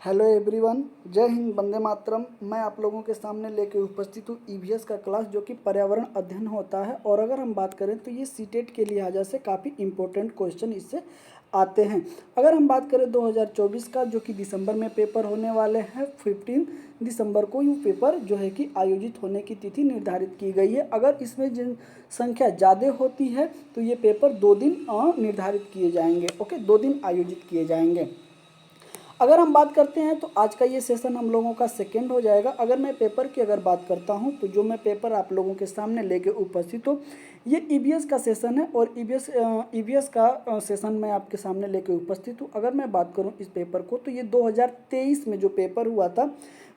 Hello everyone, जय हिंद, वंदे मातरम। मैं आप लोगों के सामने लेके उपस्थित हूँ ईवीएस का क्लास, जो कि पर्यावरण अध्ययन होता है। और अगर हम बात करें तो ये सीटेट के लिहाजा से काफ़ी इम्पोर्टेंट क्वेश्चन इससे आते हैं। अगर हम बात करें 2024 का, जो कि दिसंबर में पेपर होने वाले हैं, 15 दिसंबर को ये पेपर जो है कि आयोजित होने की तिथि निर्धारित की गई है। अगर इसमें जनसंख्या ज़्यादा होती है तो ये पेपर 2 दिन निर्धारित किए जाएंगे। ओके, 2 दिन आयोजित किए जाएंगे। अगर हम बात करते हैं तो आज का ये सेशन हम लोगों का सेकंड हो जाएगा। अगर मैं पेपर की अगर बात करता हूँ तो जो मैं पेपर आप लोगों के सामने लेके उपस्थित हूँ, ये ईवीएस का सेशन है। और ईवीएस का सेशन मैं आपके सामने लेके उपस्थित हूँ। अगर मैं बात करूँ इस पेपर को, तो ये 2023 में जो पेपर हुआ था,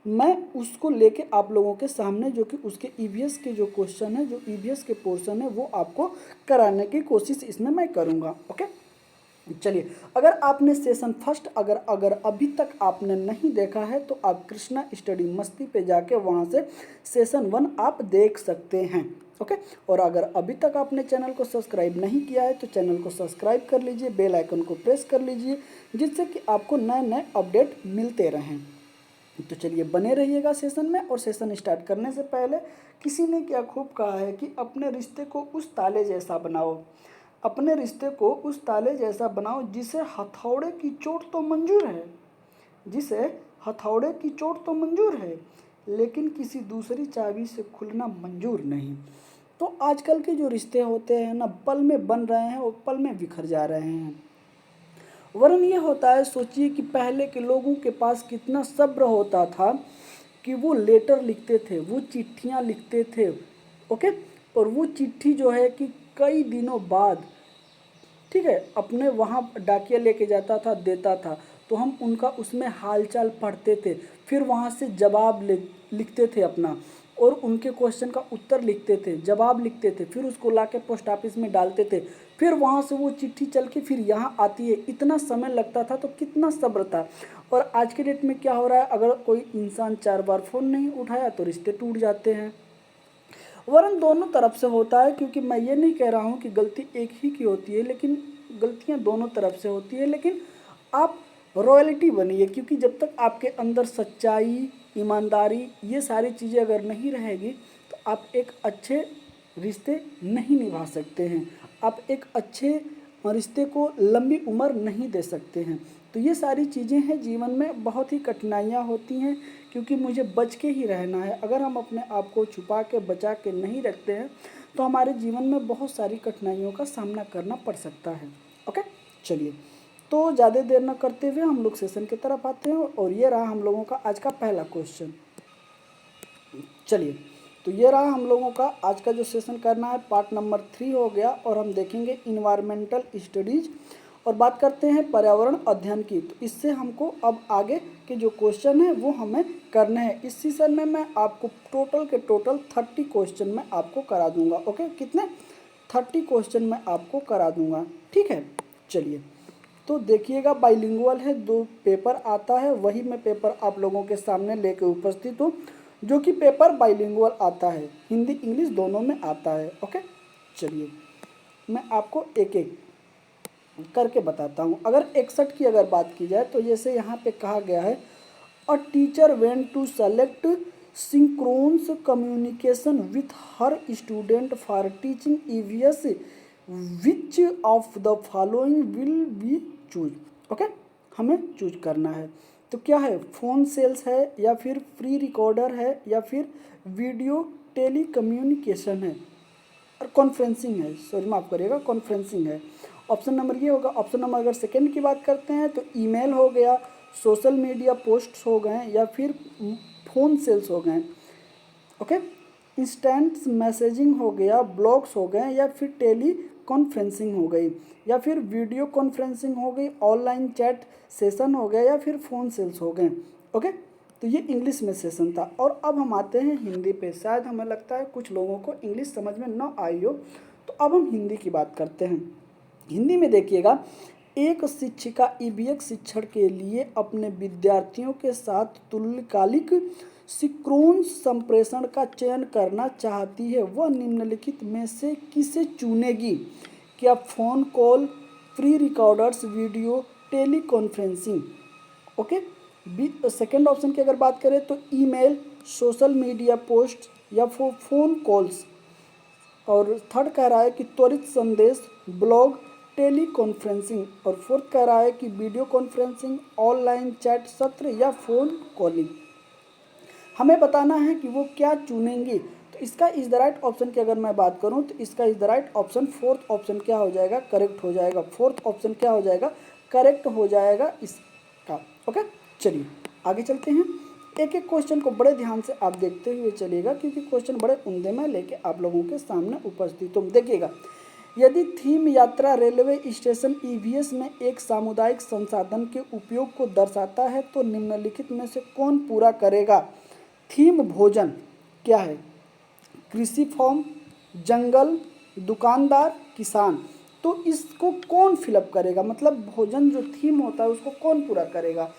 मैं उसको लेके आप लोगों के सामने, जो कि उसके ईवीएस के जो क्वेश्चन है, जो ईवीएस के पोर्शन है, वो आपको कराने की कोशिश इसमें मैं करूँगा। ओके, चलिए, अगर आपने सेशन फर्स्ट अगर अगर अभी तक आपने नहीं देखा है तो आप कृष्णा स्टडी मस्ती पे जाके वहाँ से सेशन 1 आप देख सकते हैं। ओके, और अगर अभी तक आपने चैनल को सब्सक्राइब नहीं किया है तो चैनल को सब्सक्राइब कर लीजिए, बेल आइकन को प्रेस कर लीजिए, जिससे कि आपको नए नए अपडेट मिलते रहें। तो चलिए, बने रहिएगा सेशन में। और सेशन स्टार्ट करने से पहले किसी ने क्या खूब कहा है कि अपने रिश्ते को उस ताले जैसा बनाओ, अपने रिश्ते को उस ताले जैसा बनाओ जिसे हथौड़े की चोट तो मंजूर है, जिसे हथौड़े की चोट तो मंजूर है, लेकिन किसी दूसरी चाबी से खुलना मंजूर नहीं। तो आजकल के जो रिश्ते होते हैं ना, पल में बन रहे हैं और पल में बिखर जा रहे हैं। वरन ये होता है, सोचिए कि पहले के लोगों के पास कितना सब्र होता था कि वो लेटर लिखते थे, वो चिट्ठियाँ लिखते थे। ओके, और वो चिट्ठी जो है कि कई दिनों बाद, ठीक है, अपने वहाँ डाकिया लेके जाता था, देता था, तो हम उनका उसमें हालचाल पढ़ते थे, फिर वहाँ से जवाब लिखते थे अपना, और उनके क्वेश्चन का उत्तर लिखते थे, जवाब लिखते थे, फिर उसको लाके पोस्ट ऑफिस में डालते थे, फिर वहाँ से वो चिट्ठी चल के फिर यहाँ आती है। इतना समय लगता था, तो कितना सब्र था। और आज के डेट में क्या हो रहा है, अगर कोई इंसान 4 बार फ़ोन नहीं उठाया तो रिश्ते टूट जाते हैं। वरन दोनों तरफ से होता है, क्योंकि मैं ये नहीं कह रहा हूँ कि गलती एक ही की होती है, लेकिन गलतियाँ दोनों तरफ से होती है। लेकिन आप रॉयल्टी बनिए, क्योंकि जब तक आपके अंदर सच्चाई, ईमानदारी, ये सारी चीज़ें अगर नहीं रहेगी तो आप एक अच्छे रिश्ते नहीं निभा सकते हैं, आप एक अच्छे रिश्ते को लंबी उम्र नहीं दे सकते हैं। तो ये सारी चीज़ें हैं, जीवन में बहुत ही कठिनाइयाँ होती हैं, क्योंकि मुझे बच के ही रहना है। अगर हम अपने आप को छुपा के बचा के नहीं रखते हैं तो हमारे जीवन में बहुत सारी कठिनाइयों का सामना करना पड़ सकता है। ओके, चलिए, तो ज़्यादा देर न करते हुए हम लोग सेशन की तरफ आते हैं। और ये रहा हम लोगों का आज का पहला क्वेश्चन। चलिए, तो ये रहा हम लोगों का आज का जो सेशन करना है, पार्ट नंबर 3 हो गया। और हम देखेंगे इन्वायरमेंटल स्टडीज़ और बात करते हैं पर्यावरण अध्ययन की। तो इससे हमको अब आगे के जो क्वेश्चन है वो हमें करने हैं। इस सेशन में मैं आपको टोटल के टोटल 30 क्वेश्चन मैं आपको करा दूंगा। ओके, कितने? 30 क्वेश्चन मैं आपको करा दूंगा, ठीक है। चलिए, तो देखिएगा, बाइलिंगुअल है, 2 पेपर आता है, वही मैं पेपर आप लोगों के सामने लेके उपस्थित हूँ, जो कि पेपर बाइलिंगुअल आता है, हिंदी इंग्लिश दोनों में आता है। ओके, चलिए, मैं आपको एक एक करके बताता हूँ। अगर 61 की अगर बात की जाए तो जैसे यहाँ पे कहा गया है, a teacher went to select synchronous communication with her student for teaching EVS, which of the following will be choose. ओके, हमें चूज करना है। तो क्या है, फ़ोन सेल्स है, या फिर फ्री रिकॉर्डर है, या फिर वीडियो टेली कम्युनिकेशन है, और कॉन्फ्रेंसिंग है, सॉरी माफ़ करिएगा, कॉन्फ्रेंसिंग है। ऑप्शन नंबर ये होगा। ऑप्शन नंबर अगर सेकंड की बात करते हैं तो ईमेल हो गया, सोशल मीडिया पोस्ट्स हो गए, या फिर फ़ोन सेल्स हो गए। ओके, इंस्टेंट मैसेजिंग हो गया, ब्लॉग्स हो गए, या फिर टेली कॉन्फ्रेंसिंग हो गई, या फिर वीडियो कॉन्फ्रेंसिंग हो गई, ऑनलाइन चैट सेशन हो गया, या फिर फ़ोन सेल्स हो गए। ओके, तो ये इंग्लिश में सेशन था। और अब हम आते हैं हिंदी पे। शायद हमें लगता है कुछ लोगों को इंग्लिश समझ में न आई हो, तो अब हम हिंदी की बात करते हैं। हिंदी में देखिएगा, एक शिक्षिका ईवीएस शिक्षण के लिए अपने विद्यार्थियों के साथ तुल्यकालिक सिंक्रोनस संप्रेषण का चयन करना चाहती है, वह निम्नलिखित में से किसे चुनेगी? क्या phone call, pre recorders video, teleconferencing? Okay, B second option की अगर बात करें तो ईमेल, सोशल मीडिया पोस्ट या फ़ोन कॉल्स। और थर्ड कह रहा है कि त्वरित संदेश, ब्लॉग, टेली कॉन्फ्रेंसिंग। और फोर्थ कह रहा है कि वीडियो कॉन्फ्रेंसिंग, ऑनलाइन चैट सत्र या फ़ोन कॉलिंग। हमें बताना है कि वो क्या चुनेंगे। तो इसका इज द राइट ऑप्शन की अगर मैं बात करूं तो इसका is the right option fourth option क्या हो जाएगा, करेक्ट हो जाएगा। फोर्थ ऑप्शन क्या हो जाएगा, करेक्ट हो जाएगा इसका। ओके, चलिए आगे चलते हैं। एक एक क्वेश्चन को बड़े ध्यान से आप देखते हुए चलिएगा, क्योंकि क्वेश्चन बड़े उम्दे में लेके आप लोगों के सामने उपस्थित हूँ। देखिएगा, यदि थीम यात्रा रेलवे स्टेशन ईवीएस में एक सामुदायिक संसाधन के उपयोग को दर्शाता है तो निम्नलिखित में से कौन पूरा करेगा। थीम भोजन क्या है, कृषि फॉर्म, जंगल, दुकानदार, किसान। तो इसको कौन फिलअप करेगा, मतलब भोजन जो थीम होता है उसको कौन पूरा करेगा,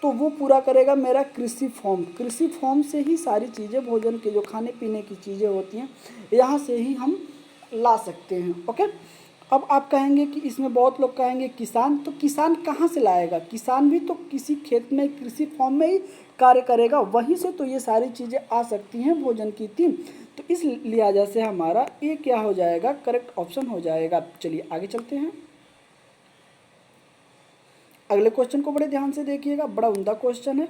तो वो पूरा करेगा मेरा कृषि फॉर्म। कृषि फॉर्म से ही सारी चीज़ें, भोजन के जो खाने पीने की चीज़ें होती हैं यहाँ से ही हम ला सकते हैं। ओके, अब आप कहेंगे कि इसमें बहुत लोग कहेंगे किसान, तो किसान कहाँ से लाएगा, किसान भी तो किसी खेत में कृषि फॉर्म में ही कार्य करेगा, वहीं से तो ये सारी चीज़ें आ सकती हैं भोजन की थीम। तो इस लिहाजा से हमारा ये क्या हो जाएगा, करेक्ट ऑप्शन हो जाएगा। चलिए आगे चलते हैं। अगले क्वेश्चन को बड़े ध्यान से देखिएगा, बड़ा उम्दा क्वेश्चन है।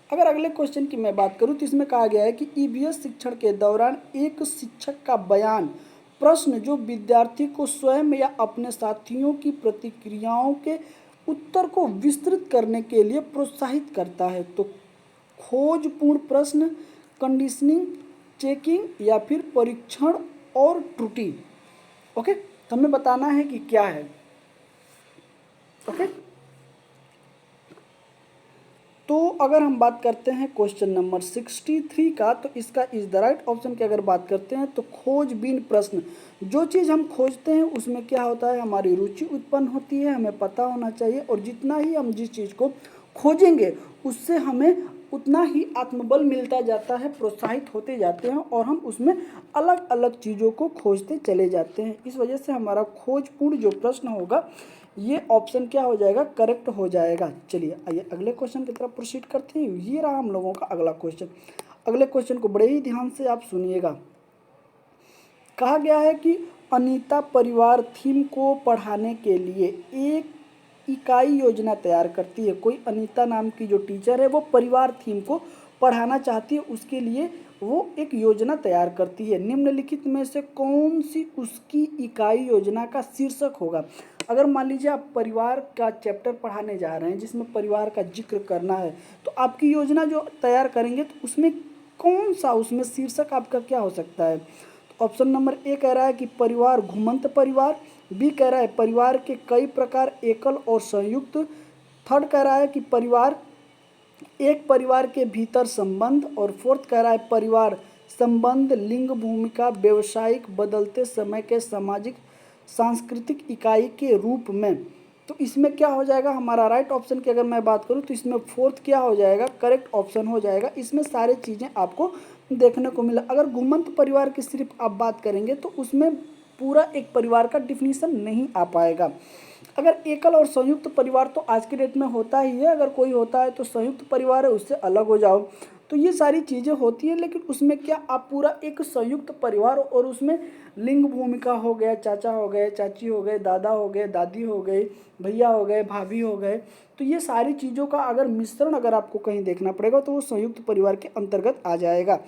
अगर अगले क्वेश्चन की मैं बात करूं तो इसमें कहा गया है कि ईवीएस शिक्षण के दौरान एक शिक्षक का बयान प्रश्न जो विद्यार्थी को स्वयं या अपने साथियों की प्रतिक्रियाओं के उत्तर को विस्तृत करने के लिए प्रोत्साहित करता है। तो खोजपूर्ण प्रश्न, कंडीशनिंग, चेकिंग या फिर परीक्षण और त्रुटि। ओके, तो हमें बताना है कि क्या है। ओके, तो अगर हम बात करते हैं क्वेश्चन नंबर 63 का, तो इसका इज द राइट ऑप्शन की अगर बात करते हैं तो खोजबीन प्रश्न। जो चीज़ हम खोजते हैं उसमें क्या होता है, हमारी रुचि उत्पन्न होती है, हमें पता होना चाहिए। और जितना ही हम जिस चीज़ को खोजेंगे उससे हमें उतना ही आत्मबल मिलता जाता है, प्रोत्साहित होते जाते हैं और हम उसमें अलग अलग चीज़ों को खोजते चले जाते हैं। इस वजह से हमारा खोजपूर्ण जो प्रश्न होगा ये ऑप्शन क्या हो जाएगा, करेक्ट हो जाएगा। चलिए आइए अगले क्वेश्चन की तरफ प्रोसीड करते हैं। ये रहा हम लोगों का अगला क्वेश्चन। अगले क्वेश्चन को बड़े ही ध्यान से आप सुनिएगा। कहा गया है कि अनीता परिवार थीम को पढ़ाने के लिए एक इकाई योजना तैयार करती है। कोई अनीता नाम की जो टीचर है वो परिवार थीम को पढ़ाना चाहती है, उसके लिए वो एक योजना तैयार करती है। निम्नलिखित में से कौन सी उसकी इकाई योजना का शीर्षक होगा। अगर मान लीजिए आप परिवार का चैप्टर पढ़ाने जा रहे हैं जिसमें परिवार का जिक्र करना है, तो आपकी योजना जो तैयार करेंगे तो उसमें कौन सा, उसमें शीर्षक आपका क्या हो सकता है। तो ऑप्शन नंबर ए कह रहा है कि परिवार घुमंत परिवार, बी कह रहा है परिवार के कई प्रकार एकल और संयुक्त, थर्ड कह रहा है कि परिवार एक परिवार के भीतर संबंध, और फोर्थ कह रहा है परिवार संबंध, लिंग, भूमिका, व्यवसायिक बदलते समय के सामाजिक सांस्कृतिक इकाई के रूप में। तो इसमें क्या हो जाएगा हमारा राइट ऑप्शन की अगर मैं बात करूं तो इसमें फोर्थ क्या हो जाएगा, करेक्ट ऑप्शन हो जाएगा। इसमें सारी चीज़ें आपको देखने को मिला। अगर घुमंत परिवार की सिर्फ आप बात करेंगे तो उसमें पूरा एक परिवार का डिफिनीशन नहीं आ पाएगा। अगर एकल और संयुक्त परिवार तो आज के डेट में होता ही है, अगर कोई होता है तो संयुक्त परिवार है उससे अलग हो जाओ, तो ये सारी चीज़ें होती हैं। लेकिन उसमें क्या आप पूरा एक संयुक्त परिवार और उसमें लिंग भूमिका हो गया, चाचा हो गए, चाची हो गए, दादा हो गए, दादी हो गई, भैया हो गए, भाभी हो गए, तो ये सारी चीज़ों का अगर मिश्रण अगर आपको कहीं देखना पड़ेगा तो वो संयुक्त परिवार के अंतर्गत आ जाएगा।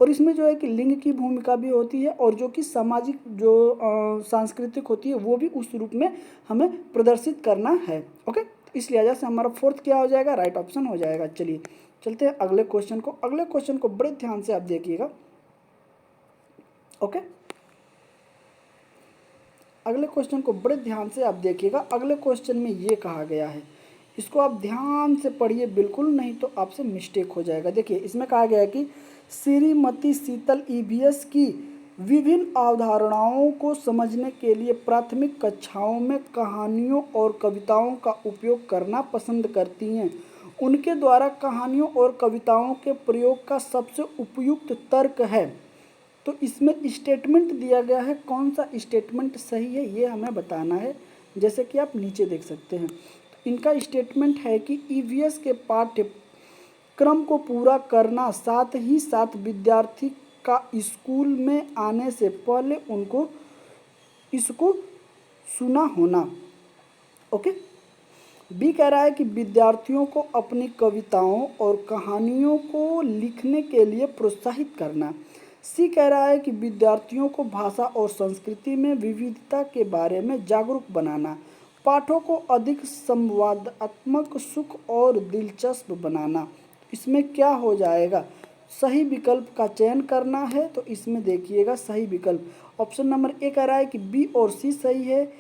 और इसमें जो है कि लिंग की भूमिका भी होती है और जो कि सामाजिक जो सांस्कृतिक होती है वो भी उस रूप में हमें प्रदर्शित करना है। ओके, इस लिहाजा से हमारा फोर्थ क्या हो जाएगा, राइट ऑप्शन हो जाएगा। चलिए चलते हैं अगले क्वेश्चन को। अगले क्वेश्चन को बड़े ध्यान से आप देखिएगा। ओके, अगले क्वेश्चन को बड़े ध्यान से आप देखिएगा। अगले क्वेश्चन में ये कहा गया है, इसको आप ध्यान से पढ़िए बिल्कुल, नहीं तो आपसे मिस्टेक हो जाएगा। देखिए इसमें कहा गया है कि श्रीमती शीतल ईवीएस की विभिन्न अवधारणाओं को समझने के लिए प्राथमिक कक्षाओं में कहानियों और कविताओं का उपयोग करना पसंद करती हैं। उनके द्वारा कहानियों और कविताओं के प्रयोग का सबसे उपयुक्त तर्क है। तो इसमें स्टेटमेंट दिया गया है, कौन सा स्टेटमेंट सही है ये हमें बताना है, जैसे कि आप नीचे देख सकते हैं। इनका स्टेटमेंट है कि ईवीएस के पाठ्यक्रम को पूरा करना, साथ ही साथ विद्यार्थी का स्कूल में आने से पहले उनको इसको सुना होना। ओके। बी कह रहा है कि विद्यार्थियों को अपनी कविताओं और कहानियों को लिखने के लिए प्रोत्साहित करना। सी कह रहा है कि विद्यार्थियों को भाषा और संस्कृति में विविधता के बारे में जागरूक बनाना। पाठों को अधिक संवादात्मक, सुख और दिलचस्प बनाना। इसमें क्या हो जाएगा, सही विकल्प का चयन करना है। तो इसमें देखिएगा सही विकल्प ऑप्शन नंबर ए कह रहा है कि बी और सी सही है,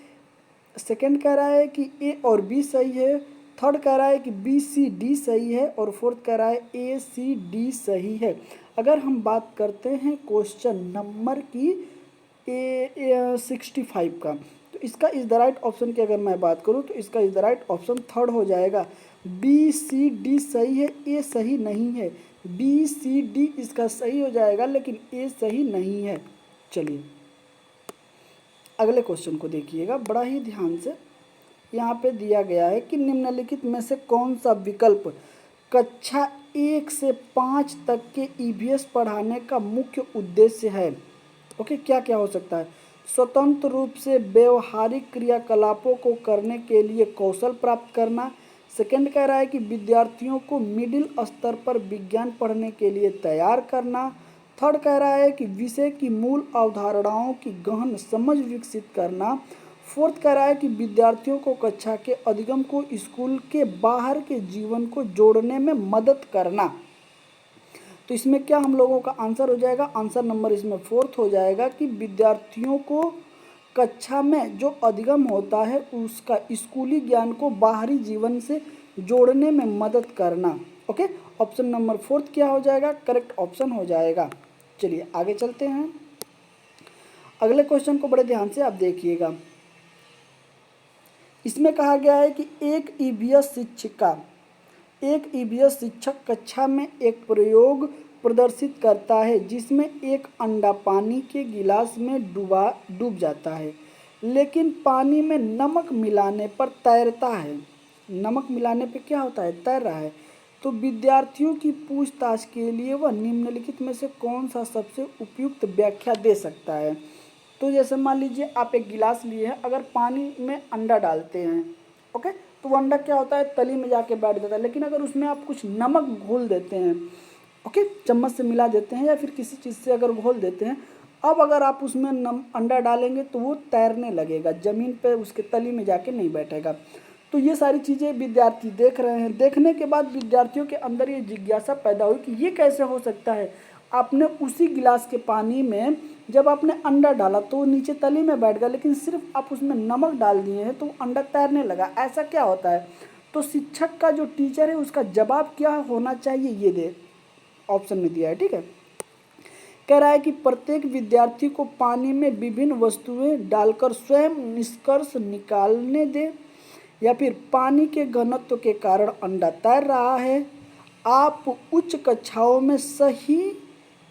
सेकंड कह रहा है कि ए और बी सही है, थर्ड कह रहा है कि बी सी डी सही है और फोर्थ कह रहा है ए सी डी सही है। अगर हम बात करते हैं क्वेश्चन नंबर की 65 का, तो इसका इज द राइट ऑप्शन की अगर मैं बात करूं तो इसका is the right option third हो जाएगा। बी सी डी सही है, ए सही नहीं है। बी सी डी इसका सही हो जाएगा लेकिन ए सही नहीं है। चलिए अगले क्वेश्चन को देखिएगा बड़ा ही ध्यान से। यहाँ पे दिया गया है कि निम्नलिखित में से कौन सा विकल्प कक्षा 1 से 5 तक के ईवीएस पढ़ाने का मुख्य उद्देश्य है। ओके, क्या क्या हो सकता है। स्वतंत्र रूप से व्यवहारिक क्रियाकलापों को करने के लिए कौशल प्राप्त करना। सेकंड कह रहा है कि विद्यार्थियों को मिडिल स्तर पर विज्ञान पढ़ने के लिए तैयार करना। थर्ड कह रहा है कि विषय की मूल अवधारणाओं की गहन समझ विकसित करना। फोर्थ कह रहा है कि विद्यार्थियों को कक्षा के अधिगम को स्कूल के बाहर के जीवन को जोड़ने में मदद करना। तो इसमें क्या हम लोगों का आंसर हो जाएगा, आंसर नंबर इसमें फोर्थ हो जाएगा कि विद्यार्थियों को कक्षा में जो अधिगम होता है उसका स्कूली ज्ञान को बाहरी जीवन से जोड़ने में मदद करना। ओके, ऑप्शन नंबर फोर्थ क्या हो जाएगा, करेक्ट ऑप्शन हो जाएगा। चलिए आगे चलते हैं। अगले क्वेश्चन को बड़े ध्यान से आप देखिएगा। इसमें कहा गया है कि एक ईवीएस शिक्षक कक्षा में एक प्रयोग प्रदर्शित करता है जिसमें एक अंडा पानी के गिलास में डूब जाता है लेकिन पानी में नमक मिलाने पर तैरता है। नमक मिलाने पे क्या होता है, तैर रहा है। तो विद्यार्थियों की पूछताछ के लिए वह निम्नलिखित में से कौन सा सबसे उपयुक्त व्याख्या दे सकता है। तो जैसे मान लीजिए आप एक गिलास लिए हैं, अगर पानी में अंडा डालते हैं, ओके, तो वो अंडा क्या होता है, तली में जाके बैठ जाता है। लेकिन अगर उसमें आप कुछ नमक घोल देते हैं, ओके, चम्मच से मिला देते हैं या फिर किसी चीज़ से अगर घोल देते हैं, अब अगर आप उसमें अंडा डालेंगे तो वो तैरने लगेगा, ज़मीन पे उसके तली में जाके नहीं बैठेगा। तो ये सारी चीज़ें विद्यार्थी देख रहे हैं। देखने के बाद विद्यार्थियों के अंदर ये जिज्ञासा पैदा हुई कि ये कैसे हो सकता है। आपने उसी गिलास के पानी में जब आपने अंडा डाला तो वो नीचे तली में बैठ गया, लेकिन सिर्फ आप उसमें नमक डाल दिए हैं तो अंडा तैरने लगा। ऐसा क्या होता है। तो शिक्षक का जो टीचर है उसका जवाब क्या होना चाहिए, ये दे ऑप्शन में दिया है। ठीक है, कह रहा है कि प्रत्येक विद्यार्थी को पानी में विभिन्न वस्तुएं डालकर स्वयं निष्कर्ष निकालने दे, या फिर पानी के घनत्व के कारण अंडा तैर रहा है। आप उच्च कक्षाओं में सही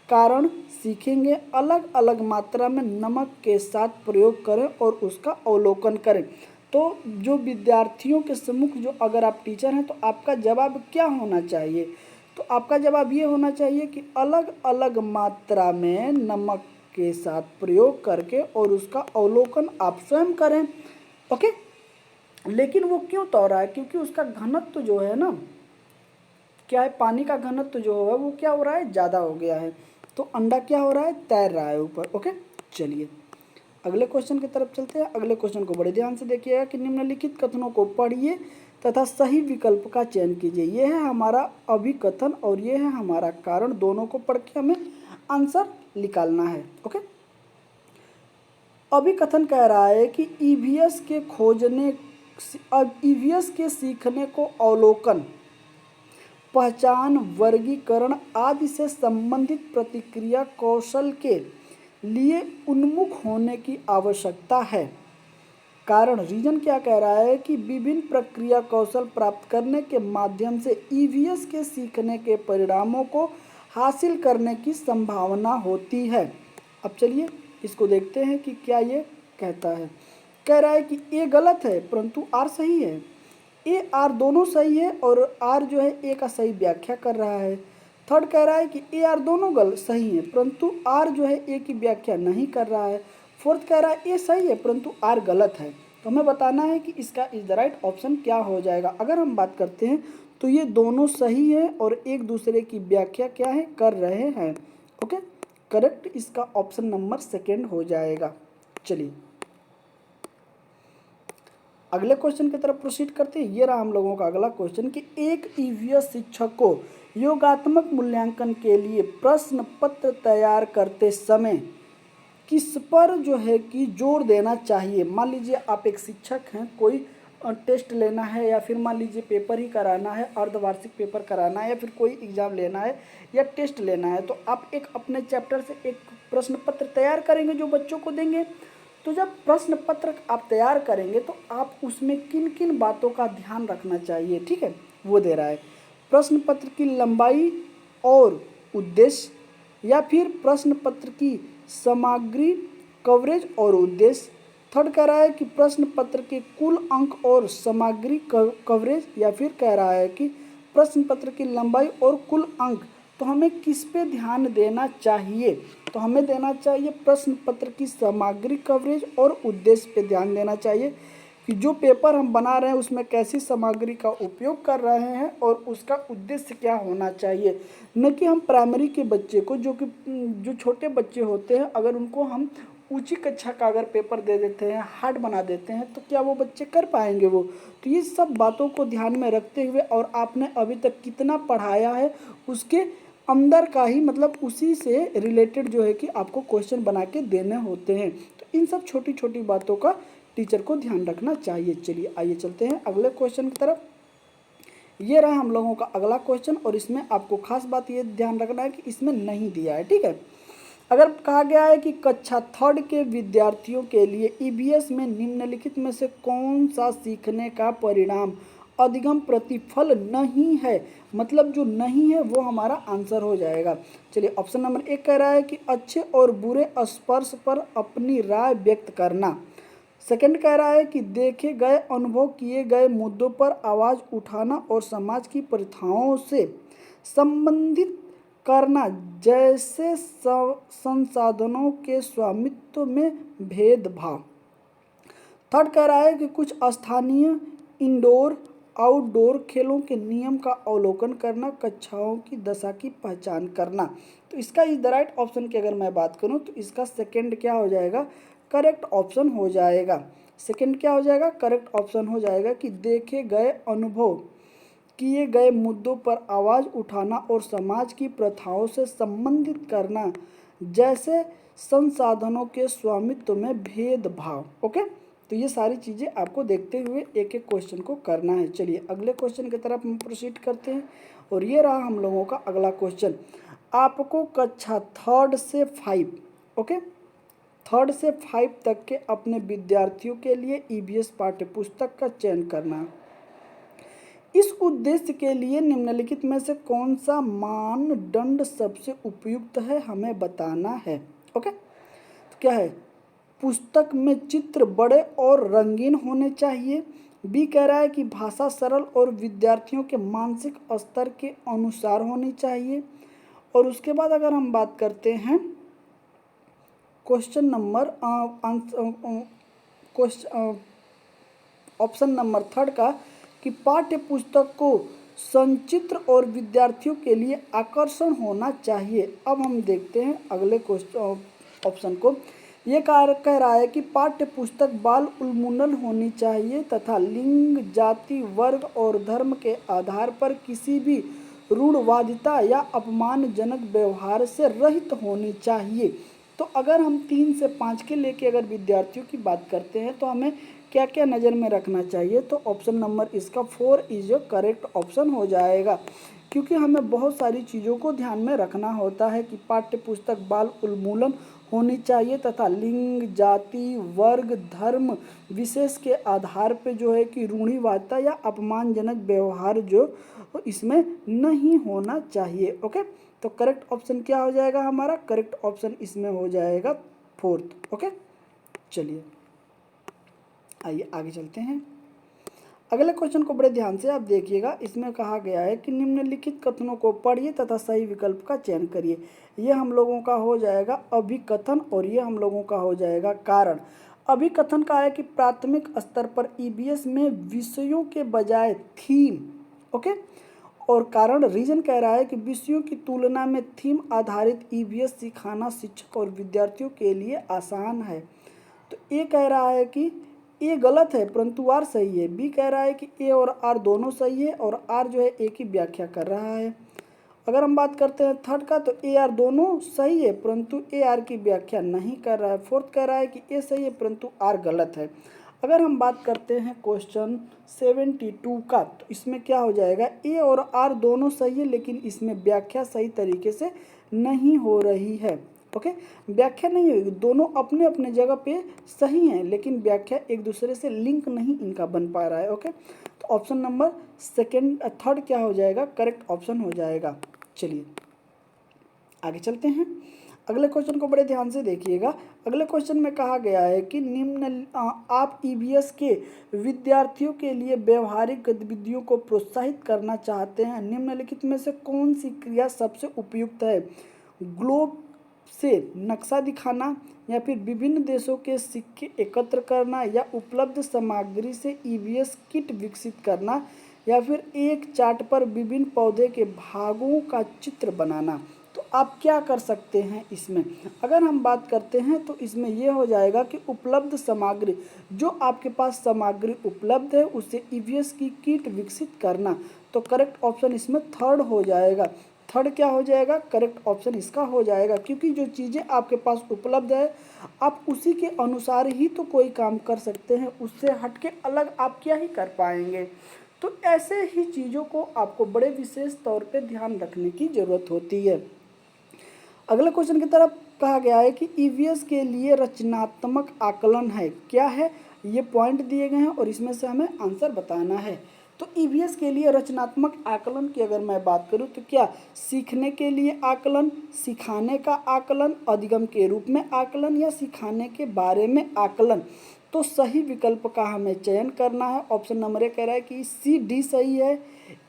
कारण सीखेंगे। अलग अलग मात्रा में नमक के साथ प्रयोग करें और उसका अवलोकन करें। तो जो विद्यार्थियों के सम्मुख जो अगर आप टीचर हैं तो आपका जवाब क्या होना चाहिए। तो आपका जवाब ये होना चाहिए कि अलग अलग मात्रा में नमक के साथ प्रयोग करके और उसका अवलोकन आप स्वयं करें। ओके, लेकिन वो क्यों तैर रहा है, क्योंकि उसका घनत्व जो है ना, क्या है, पानी का घनत्व जो है वो क्या हो रहा है, ज़्यादा हो गया है। तो अंडा क्या हो रहा है, तैर रहा है ऊपर। ओके, चलिए अगले क्वेश्चन की तरफ चलते हैं। अगले क्वेश्चन को बड़े ध्यान से देखिएगा कि निम्नलिखित कथनों को पढ़िए तथा सही विकल्प का चयन कीजिए। ये है हमारा अभिकथन और ये है हमारा कारण, दोनों को पढ़ के हमें आंसर निकालना है। ओके, अभिकथन कह रहा है कि ईवीएस के सीखने को अवलोकन, पहचान, वर्गीकरण आदि से संबंधित प्रतिक्रिया कौशल के लिए उन्मुख होने की आवश्यकता है। कारण, रीजन क्या कह रहा है कि विभिन्न प्रक्रिया कौशल प्राप्त करने के माध्यम से ईवीएस के सीखने के परिणामों को हासिल करने की संभावना होती है। अब चलिए इसको देखते हैं कि क्या ये कहता है। कह रहा है कि ए गलत है परंतु आर सही है। ए आर दोनों सही है और आर जो है ए का सही व्याख्या कर रहा है। थर्ड कह रहा है कि ए आर दोनों गलत सही है परंतु आर जो है ए की व्याख्या नहीं कर रहा है। फोर्थ कह रहा है ए सही है परंतु आर गलत है। तो हमें बताना है कि इसका इज द राइट ऑप्शन क्या हो जाएगा। अगर हम बात करते हैं तो ये दोनों सही है और एक दूसरे की व्याख्या क्या है कर रहे हैं। ओके, करेक्ट इसका ऑप्शन नंबर सेकेंड हो जाएगा। चलिए अगले क्वेश्चन की तरफ प्रोसीड करते हैं। ये रहा हम लोगों का अगला क्वेश्चन कि एक ईवीएस शिक्षक को योगात्मक मूल्यांकन के लिए प्रश्न पत्र तैयार करते समय किस पर जो है कि जोर देना चाहिए। मान लीजिए आप एक शिक्षक हैं, कोई टेस्ट लेना है या फिर मान लीजिए पेपर ही कराना है, अर्धवार्षिक पेपर कराना है या फिर कोई एग्ज़ाम लेना है या टेस्ट लेना है, तो आप एक अपने चैप्टर से एक प्रश्न पत्र तैयार करेंगे जो बच्चों को देंगे। तो जब प्रश्न पत्र आप तैयार करेंगे तो आप उसमें किन किन बातों का ध्यान रखना चाहिए, ठीक है, वो दे रहा है। प्रश्न पत्र की लंबाई और उद्देश्य या फिर प्रश्न पत्र की सामग्री, कवरेज और उद्देश्य। थर्ड कह रहा है कि प्रश्न पत्र के कुल अंक और सामग्री कवरेज या फिर कह रहा है कि प्रश्न पत्र की लंबाई और कुल अंक। तो हमें किस पे ध्यान देना चाहिए, तो हमें देना चाहिए प्रश्न पत्र की सामग्री कवरेज और उद्देश्य पे ध्यान देना चाहिए कि जो पेपर हम बना रहे हैं उसमें कैसी सामग्री का उपयोग कर रहे हैं और उसका उद्देश्य क्या होना चाहिए। न कि हम प्राइमरी के बच्चे को जो छोटे बच्चे होते हैं अगर उनको हम ऊंची कक्षा का अगर पेपर दे देते हैं, हार्ड बना देते हैं, तो क्या वो बच्चे कर पाएंगे वो। तो ये सब बातों को ध्यान में रखते हुए और आपने अभी तक कितना पढ़ाया है उसके अंदर का ही मतलब उसी से रिलेटेड जो है कि आपको क्वेश्चन बना के देने होते हैं। तो इन सब छोटी छोटी बातों का टीचर को ध्यान रखना चाहिए। चलिए आइए चलते हैं अगले क्वेश्चन की तरफ। ये रहा हम लोगों का अगला क्वेश्चन और इसमें आपको खास बात ये ध्यान रखना है कि इसमें नहीं दिया है, ठीक है। अगर कहा गया है कि कक्षा थर्ड के विद्यार्थियों के लिए ईवीएस में निम्नलिखित में से कौन सा सीखने का परिणाम अधिगम प्रतिफल नहीं है, मतलब जो नहीं है वो हमारा आंसर हो जाएगा। चलिए ऑप्शन नंबर एक कह रहा है कि अच्छे और बुरे स्पर्श पर अपनी राय व्यक्त करना। सेकंड कह रहा है कि देखे गए अनुभव किए गए मुद्दों पर आवाज़ उठाना और समाज की प्रथाओं से संबंधित करना, जैसे संसाधनों के स्वामित्व में भेदभाव। थर्ड कह रहा है कि कुछ स्थानीय इंडोर आउटडोर खेलों के नियम का अवलोकन करना, कक्षाओं की दशा की पहचान करना। तो इसका इज द राइट ऑप्शन की अगर मैं बात करूं तो इसका सेकंड क्या हो जाएगा, करेक्ट ऑप्शन हो जाएगा। सेकंड क्या हो जाएगा, करेक्ट ऑप्शन हो जाएगा कि देखे गए अनुभव किए गए मुद्दों पर आवाज़ उठाना और समाज की प्रथाओं से संबंधित करना, जैसे संसाधनों के स्वामित्व में भेदभाव। ओके, तो ये सारी चीज़ें आपको देखते हुए एक एक क्वेश्चन को करना है। चलिए अगले क्वेश्चन की तरफ हम प्रोसीड करते हैं और ये रहा हम लोगों का अगला क्वेश्चन। आपको कक्षा थर्ड से 5, ओके, थर्ड से 5 तक के अपने विद्यार्थियों के लिए ईवीएस पाठ्यपुस्तक का चयन करना है। इस उद्देश्य के लिए निम्नलिखित में से कौन सा मानदंड सबसे उपयुक्त है हमें बताना है। ओके, तो क्या है, पुस्तक में चित्र बड़े और रंगीन होने चाहिए। बी कह रहा है कि भाषा सरल और विद्यार्थियों के मानसिक स्तर के अनुसार होनी चाहिए। और उसके बाद अगर हम बात करते हैं question number option number third का कि पाठ्य पुस्तक को संचित्र और विद्यार्थियों के लिए आकर्षण होना चाहिए। अब हम देखते हैं अगले क्वेश्चन ऑप्शन को। ये कह रहा है कि पाठ्य पुस्तक बाल उन्मूलन होनी चाहिए तथा लिंग, जाति, वर्ग और धर्म के आधार पर किसी भी रूढ़वादिता या अपमानजनक व्यवहार से रहित होनी चाहिए। तो अगर हम 3 से 5 के लेके अगर विद्यार्थियों की बात करते हैं तो हमें क्या क्या नज़र में रखना चाहिए, तो ऑप्शन नंबर इसका 4 इज जो करेक्ट ऑप्शन हो जाएगा। क्योंकि हमें बहुत सारी चीज़ों को ध्यान में रखना होता है कि पाठ्य पुस्तक बाल उन्मूलन होनी चाहिए तथा लिंग, जाति, वर्ग, धर्म विशेष के आधार पे जो है कि रूढ़िवादिता या अपमानजनक व्यवहार जो इसमें नहीं होना चाहिए। ओके, तो करेक्ट ऑप्शन क्या हो जाएगा हमारा, करेक्ट ऑप्शन इसमें हो जाएगा 4th। ओके, चलिए आइए आगे चलते हैं। अगले क्वेश्चन को बड़े ध्यान से आप देखिएगा। इसमें कहा गया है कि निम्नलिखित कथनों को पढ़िए तथा सही विकल्प का चयन करिए। ये हम लोगों का हो जाएगा अभिकथन और ये हम लोगों का हो जाएगा कारण। अभिकथन का है कि प्राथमिक स्तर पर ईवीएस में विषयों के बजाय थीम, ओके। और कारण रीजन कह रहा है कि विषयों की तुलना में थीम आधारित ईवीएस सिखाना शिक्षक और विद्यार्थियों के लिए आसान है। तो ए कह रहा है कि ए गलत है परंतु आर सही है। बी कह रहा है कि ए और आर दोनों सही है और आर जो है ए की व्याख्या कर रहा है। अगर हम बात करते हैं थर्ड का तो ए आर दोनों सही है परंतु ए आर की व्याख्या नहीं कर रहा है। फोर्थ कह रहा है कि ए सही है परंतु आर गलत है। अगर हम बात करते हैं क्वेश्चन 72 का तो इसमें क्या हो जाएगा, ए और आर दोनों सही है लेकिन इसमें व्याख्या सही तरीके से नहीं हो रही है। ओके, व्याख्या नहीं होगी, दोनों अपने अपने जगह पे सही हैं लेकिन व्याख्या एक दूसरे से लिंक नहीं इनका बन पा रहा है। ओके, तो ऑप्शन नंबर थर्ड क्या हो जाएगा, करेक्ट ऑप्शन हो जाएगा। चलिए आगे चलते हैं। अगले क्वेश्चन को बड़े ध्यान से देखिएगा। अगले क्वेश्चन में कहा गया है कि आप ईवीएस के विद्यार्थियों के लिए व्यवहारिक गतिविधियों को प्रोत्साहित करना चाहते हैं। निम्नलिखित में से कौन सी क्रिया सबसे उपयुक्त है? ग्लोब से नक्शा दिखाना, या फिर विभिन्न देशों के सिक्के एकत्र करना, या उपलब्ध सामग्री से ईवीएस किट विकसित करना, या फिर एक चार्ट पर विभिन्न पौधे के भागों का चित्र बनाना। तो आप क्या कर सकते हैं इसमें? अगर हम बात करते हैं तो इसमें यह हो जाएगा कि उपलब्ध सामग्री, जो आपके पास सामग्री उपलब्ध है उससे ईवीएस की किट विकसित करना। तो करेक्ट ऑप्शन इसमें थर्ड हो जाएगा। थर्ड क्या हो जाएगा, करेक्ट ऑप्शन इसका हो जाएगा, क्योंकि जो चीज़ें आपके पास उपलब्ध है आप उसी के अनुसार ही तो कोई काम कर सकते हैं, उससे हट के अलग आप क्या ही कर पाएंगे। तो ऐसे ही चीज़ों को आपको बड़े विशेष तौर पे ध्यान रखने की ज़रूरत होती है। अगले क्वेश्चन की तरफ कहा गया है कि ईवीएस के लिए रचनात्मक आकलन है, क्या है? ये पॉइंट दिए गए हैं और इसमें से हमें आंसर बताना है। तो ईवीएस के लिए रचनात्मक आकलन की अगर मैं बात करूं तो क्या सीखने के लिए आकलन, सिखाने का आकलन, अधिगम के रूप में आकलन, या सिखाने के बारे में आकलन? तो सही विकल्प का हमें चयन करना है। ऑप्शन नंबर ए कह रहा है कि सी डी सही है,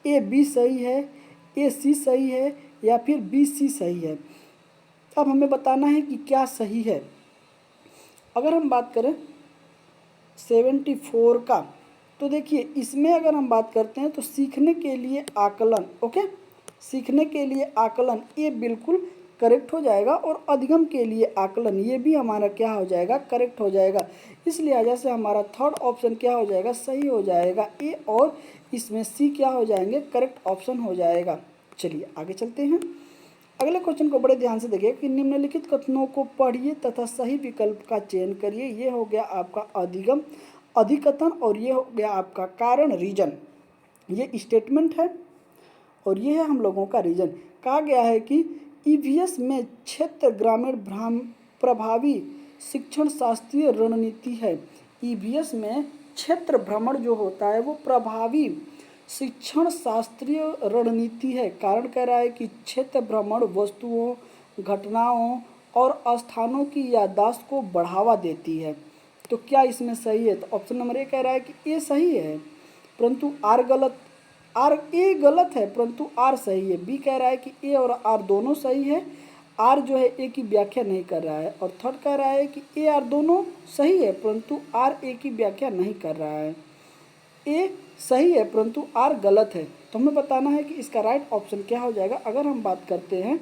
ए बी सही है, ए सी सही है, या फिर बी सी सही है। अब हमें बताना है कि क्या सही है। अगर हम बात करें 74 का तो देखिए इसमें अगर हम बात करते हैं तो सीखने के लिए आकलन, ओके, सीखने के लिए आकलन ये बिल्कुल करेक्ट हो जाएगा, और अधिगम के लिए आकलन ये भी हमारा क्या हो जाएगा, करेक्ट हो जाएगा। इस लिहाजा से हमारा थर्ड ऑप्शन क्या हो जाएगा, सही हो जाएगा। ए और इसमें सी क्या हो जाएंगे, करेक्ट ऑप्शन हो जाएगा। चलिए आगे चलते हैं। अगले क्वेश्चन को बड़े ध्यान से देखिए कि निम्नलिखित कथनों को पढ़िए तथा सही विकल्प का चयन करिए। ये हो गया आपका अधिगम अधिकथन, और ये हो गया आपका कारण रीजन। ये स्टेटमेंट है और ये है हम लोगों का रीजन। कहा गया है कि ईवीएस में क्षेत्र ग्रामीण प्रभावी शिक्षण शास्त्रीय रणनीति है। ईवीएस में क्षेत्र भ्रमण जो होता है वो प्रभावी शिक्षण शास्त्रीय रणनीति है। कारण कह रहा है कि क्षेत्र भ्रमण वस्तुओं, घटनाओं और स्थानों की याददाश्त को बढ़ावा देती है। तो क्या इसमें सही है? तो ऑप्शन नंबर ए कह रहा है कि ए सही है परंतु आर गलत, ए गलत है परंतु आर सही है। बी कह रहा है कि ए और आर दोनों सही है, आर जो है ए की व्याख्या नहीं कर रहा है। और थर्ड कह रहा है कि ए आर दोनों सही है परंतु आर ए की व्याख्या नहीं कर रहा है। ए सही है परंतु आर गलत है। तो हमें बताना है कि इसका राइट ऑप्शन क्या हो जाएगा। अगर हम बात करते हैं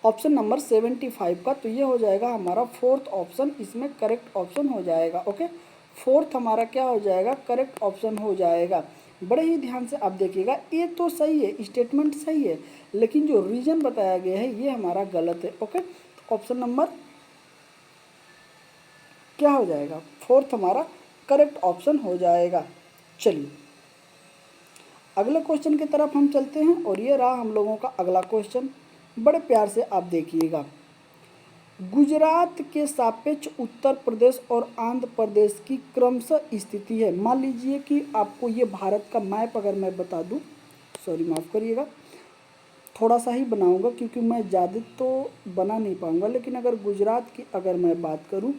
ऑप्शन नंबर 75 का तो ये हो जाएगा हमारा फोर्थ ऑप्शन, इसमें करेक्ट ऑप्शन हो जाएगा। ओके, फोर्थ हमारा क्या हो जाएगा, करेक्ट ऑप्शन हो जाएगा। बड़े ही ध्यान से आप देखिएगा, ये तो सही है, स्टेटमेंट सही है, लेकिन जो रीजन बताया गया है ये हमारा गलत है। ओके, ऑप्शन नंबर क्या हो जाएगा, फोर्थ हमारा करेक्ट ऑप्शन हो जाएगा। चलिए अगले क्वेश्चन की तरफ हम चलते हैं, और ये रहा हम लोगों का अगला क्वेश्चन। बड़े प्यार से आप देखिएगा। गुजरात के सापेक्ष उत्तर प्रदेश और आंध्र प्रदेश की क्रमशः स्थिति है। मान लीजिए कि आपको ये भारत का मैप अगर मैं बता दूं, सॉरी माफ़ करिएगा, थोड़ा सा ही बनाऊंगा क्योंकि मैं ज़्यादा तो बना नहीं पाऊंगा, लेकिन अगर गुजरात की अगर मैं बात करूं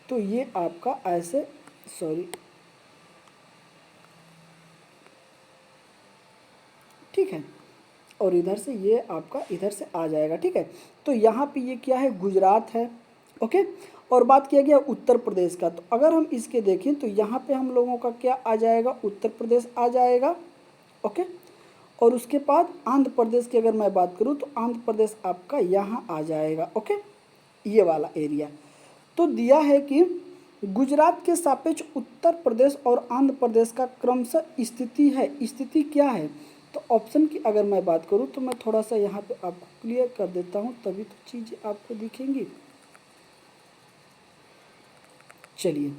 तो ये आपका ऐसे, सॉरी ठीक है। और इधर से ये आपका इधर से आ जाएगा, ठीक है। तो यहाँ पे ये क्या है, गुजरात है, ओके। और बात किया गया उत्तर प्रदेश का, तो अगर हम इसके देखें तो यहाँ पे हम लोगों का क्या आ जाएगा, उत्तर प्रदेश आ जाएगा, ओके। और उसके बाद आंध्र प्रदेश की अगर मैं बात करूँ तो आंध्र प्रदेश आपका यहाँ आ जाएगा, ओके, ये वाला एरिया। तो दिया है कि गुजरात के सापेक्ष उत्तर प्रदेश और आंध्र प्रदेश का क्रमशः स्थिति है, स्थिति क्या है। तो ऑप्शन की अगर मैं बात करूं तो मैं थोड़ा सा यहाँ पे आपको क्लियर कर देता हूं, तभी तो चीज़ें आपको दिखेंगी। चलिए,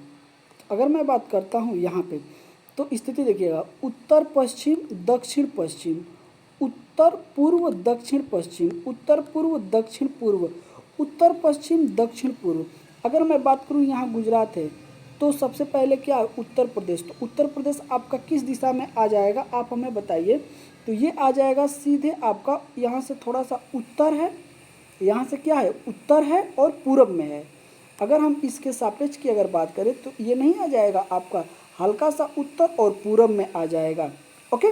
अगर मैं बात करता हूं यहाँ पे तो स्थिति देखिएगा, उत्तर पश्चिम दक्षिण पश्चिम, उत्तर पूर्व दक्षिण पश्चिम, उत्तर पूर्व दक्षिण पूर्व, उत्तर पश्चिम दक्षिण पूर्व। अगर मैं बात करूं यहाँ गुजरात है तो सबसे पहले क्या है, उत्तर प्रदेश। तो उत्तर प्रदेश आपका किस दिशा में आ जाएगा, आप हमें बताइए। तो ये आ जाएगा सीधे आपका यहाँ से थोड़ा सा उत्तर है, यहाँ से क्या है, उत्तर है और पूरब में है। अगर हम इसके सापेक्ष की अगर बात करें तो ये नहीं आ जाएगा आपका हल्का सा उत्तर और पूरब में आ जाएगा, ओके।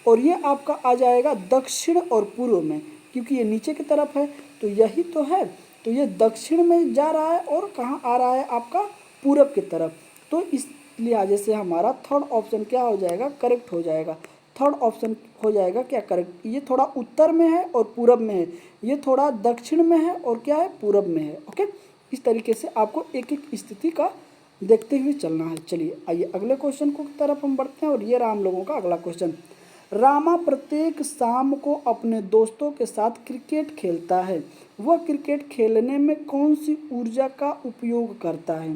और ये आपका आ जाएगा दक्षिण और पूर्व में, क्योंकि ये नीचे की तरफ है तो यही तो है। तो ये दक्षिण में जा रहा है और कहाँ आ रहा है आपका, पूरब की तरफ। तो इस लिहाजे से हमारा थर्ड ऑप्शन क्या हो जाएगा, करेक्ट हो जाएगा। थर्ड ऑप्शन हो जाएगा क्या, करेक्ट। ये थोड़ा उत्तर में है और पूरब में है, ये थोड़ा दक्षिण में है और क्या है, पूरब में है, ओके। इस तरीके से आपको एक एक स्थिति का देखते हुए चलना है। चलिए आइए अगले क्वेश्चन को तरफ हम बढ़ते हैं, और ये रहा हम लोगों का अगला क्वेश्चन। रामा प्रत्येक शाम को अपने दोस्तों के साथ क्रिकेट खेलता है, वह क्रिकेट खेलने में कौन सी ऊर्जा का उपयोग करता है।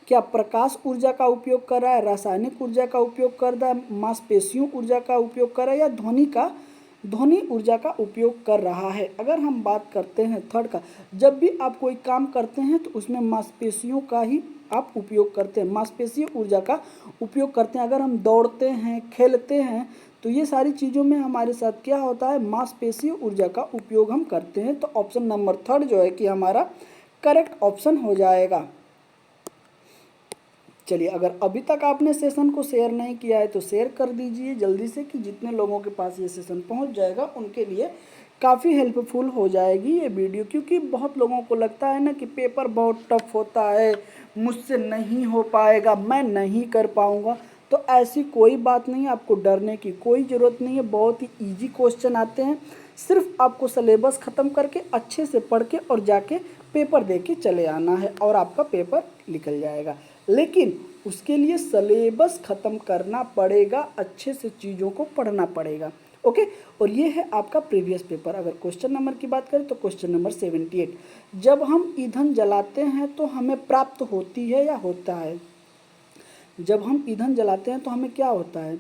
क्या प्रकाश ऊर्जा का उपयोग कर रहा है, रासायनिक ऊर्जा का उपयोग कर रहा है, मांसपेशियों ऊर्जा का उपयोग कर रहा है, या ध्वनि ऊर्जा का उपयोग कर रहा है। अगर हम बात करते हैं थर्ड का, जब भी आप कोई काम करते हैं तो उसमें मांसपेशियों का ही आप उपयोग करते हैं, मांसपेशीय ऊर्जा का उपयोग करते हैं। अगर हम दौड़ते हैं, खेलते हैं, तो ये सारी चीज़ों में हमारे साथ क्या होता है, मांसपेशीय ऊर्जा का उपयोग हम करते हैं। तो ऑप्शन नंबर थर्ड जो है कि हमारा करेक्ट ऑप्शन हो जाएगा। चलिए, अगर अभी तक आपने सेशन को शेयर नहीं किया है तो शेयर कर दीजिए जल्दी से, कि जितने लोगों के पास ये सेशन पहुंच जाएगा उनके लिए काफ़ी हेल्पफुल हो जाएगी ये वीडियो। क्योंकि बहुत लोगों को लगता है ना कि पेपर बहुत टफ होता है, मुझसे नहीं हो पाएगा, मैं नहीं कर पाऊँगा। तो ऐसी कोई बात नहीं है, आपको डरने की कोई ज़रूरत नहीं है। बहुत ही ईजी क्वेश्चन आते हैं, सिर्फ आपको सिलेबस ख़त्म करके अच्छे से पढ़ के और जाके पेपर दे के चले आना है और आपका पेपर निकल जाएगा। लेकिन उसके लिए सिलेबस ख़त्म करना पड़ेगा, अच्छे से चीज़ों को पढ़ना पड़ेगा, ओके। और ये है आपका प्रीवियस पेपर। अगर क्वेश्चन नंबर की बात करें तो क्वेश्चन नंबर 78, जब हम ईंधन जलाते हैं तो हमें प्राप्त होती है या होता है। जब हम ईंधन जलाते हैं तो हमें क्या होता है,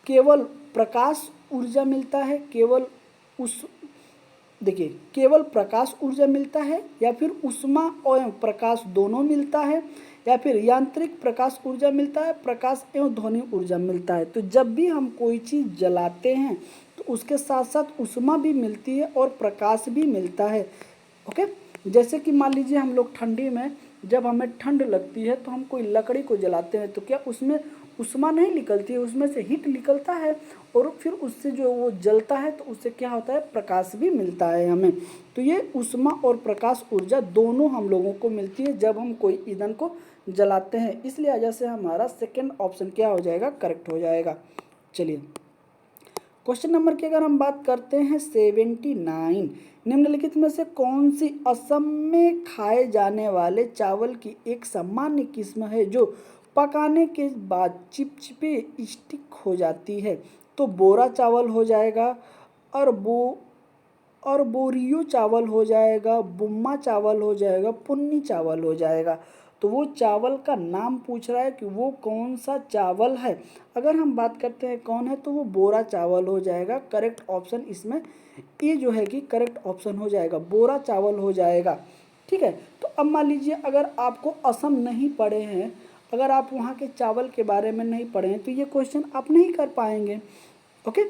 केवल प्रकाश ऊर्जा मिलता है, केवल देखिए केवल प्रकाश ऊर्जा मिलता है, या फिर ऊष्मा और प्रकाश दोनों मिलता है, या फिर यांत्रिक प्रकाश ऊर्जा मिलता है, प्रकाश एवं ध्वनि ऊर्जा मिलता है। तो जब भी हम कोई चीज़ जलाते हैं तो उसके साथ साथ ऊष्मा भी मिलती है और प्रकाश भी मिलता है, ओके। जैसे कि मान लीजिए हम लोग ठंडी में, जब हमें ठंड लगती है तो हम कोई लकड़ी को जलाते हैं तो क्या उसमें ऊष्मा नहीं निकलती है, उसमें से हीट निकलता है, और फिर उससे जो वो जलता है तो उससे क्या होता है, प्रकाश भी मिलता है हमें। तो ये ऊष्मा और प्रकाश ऊर्जा दोनों हम लोगों को मिलती है जब हम कोई ईंधन को जलाते हैं। इसलिए वजह से हमारा सेकेंड ऑप्शन क्या हो जाएगा, करेक्ट हो जाएगा। चलिए, क्वेश्चन नंबर की अगर हम बात करते हैं 79, निम्नलिखित में से कौन सी असम में खाए जाने वाले चावल की एक सामान्य किस्म है जो पकाने के बाद चिपचिपे स्टिक हो जाती है। तो बोरा चावल हो जाएगा, और बोरियो चावल हो जाएगा, बुम्मा चावल हो जाएगा, पुन्नी चावल हो जाएगा। तो वो चावल का नाम पूछ रहा है कि वो कौन सा चावल है। अगर हम बात करते हैं कौन है तो वो बोरा चावल हो जाएगा। करेक्ट ऑप्शन इसमें ये जो है कि करेक्ट ऑप्शन हो जाएगा, बोरा चावल हो जाएगा, ठीक है। तो अब मान लीजिए अगर आपको असम नहीं पढ़े हैं, अगर आप वहाँ के चावल के बारे में नहीं पढ़े हैं तो ये क्वेश्चन आप नहीं कर पाएंगे, ओके।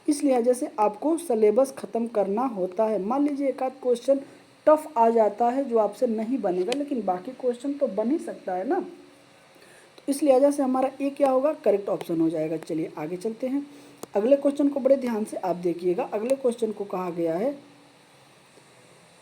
इस लिहाजे से आपको सिलेबस ख़त्म करना होता है। मान लीजिए एक आध क्वेश्चन टफ आ जाता है जो आपसे नहीं बनेगा, लेकिन बाकी क्वेश्चन तो बन ही सकता है ना। तो इस लिहाजा से हमारा ए क्या होगा, करेक्ट ऑप्शन हो जाएगा। चलिए आगे चलते हैं। अगले क्वेश्चन को बड़े ध्यान से आप देखिएगा। अगले क्वेश्चन को कहा गया है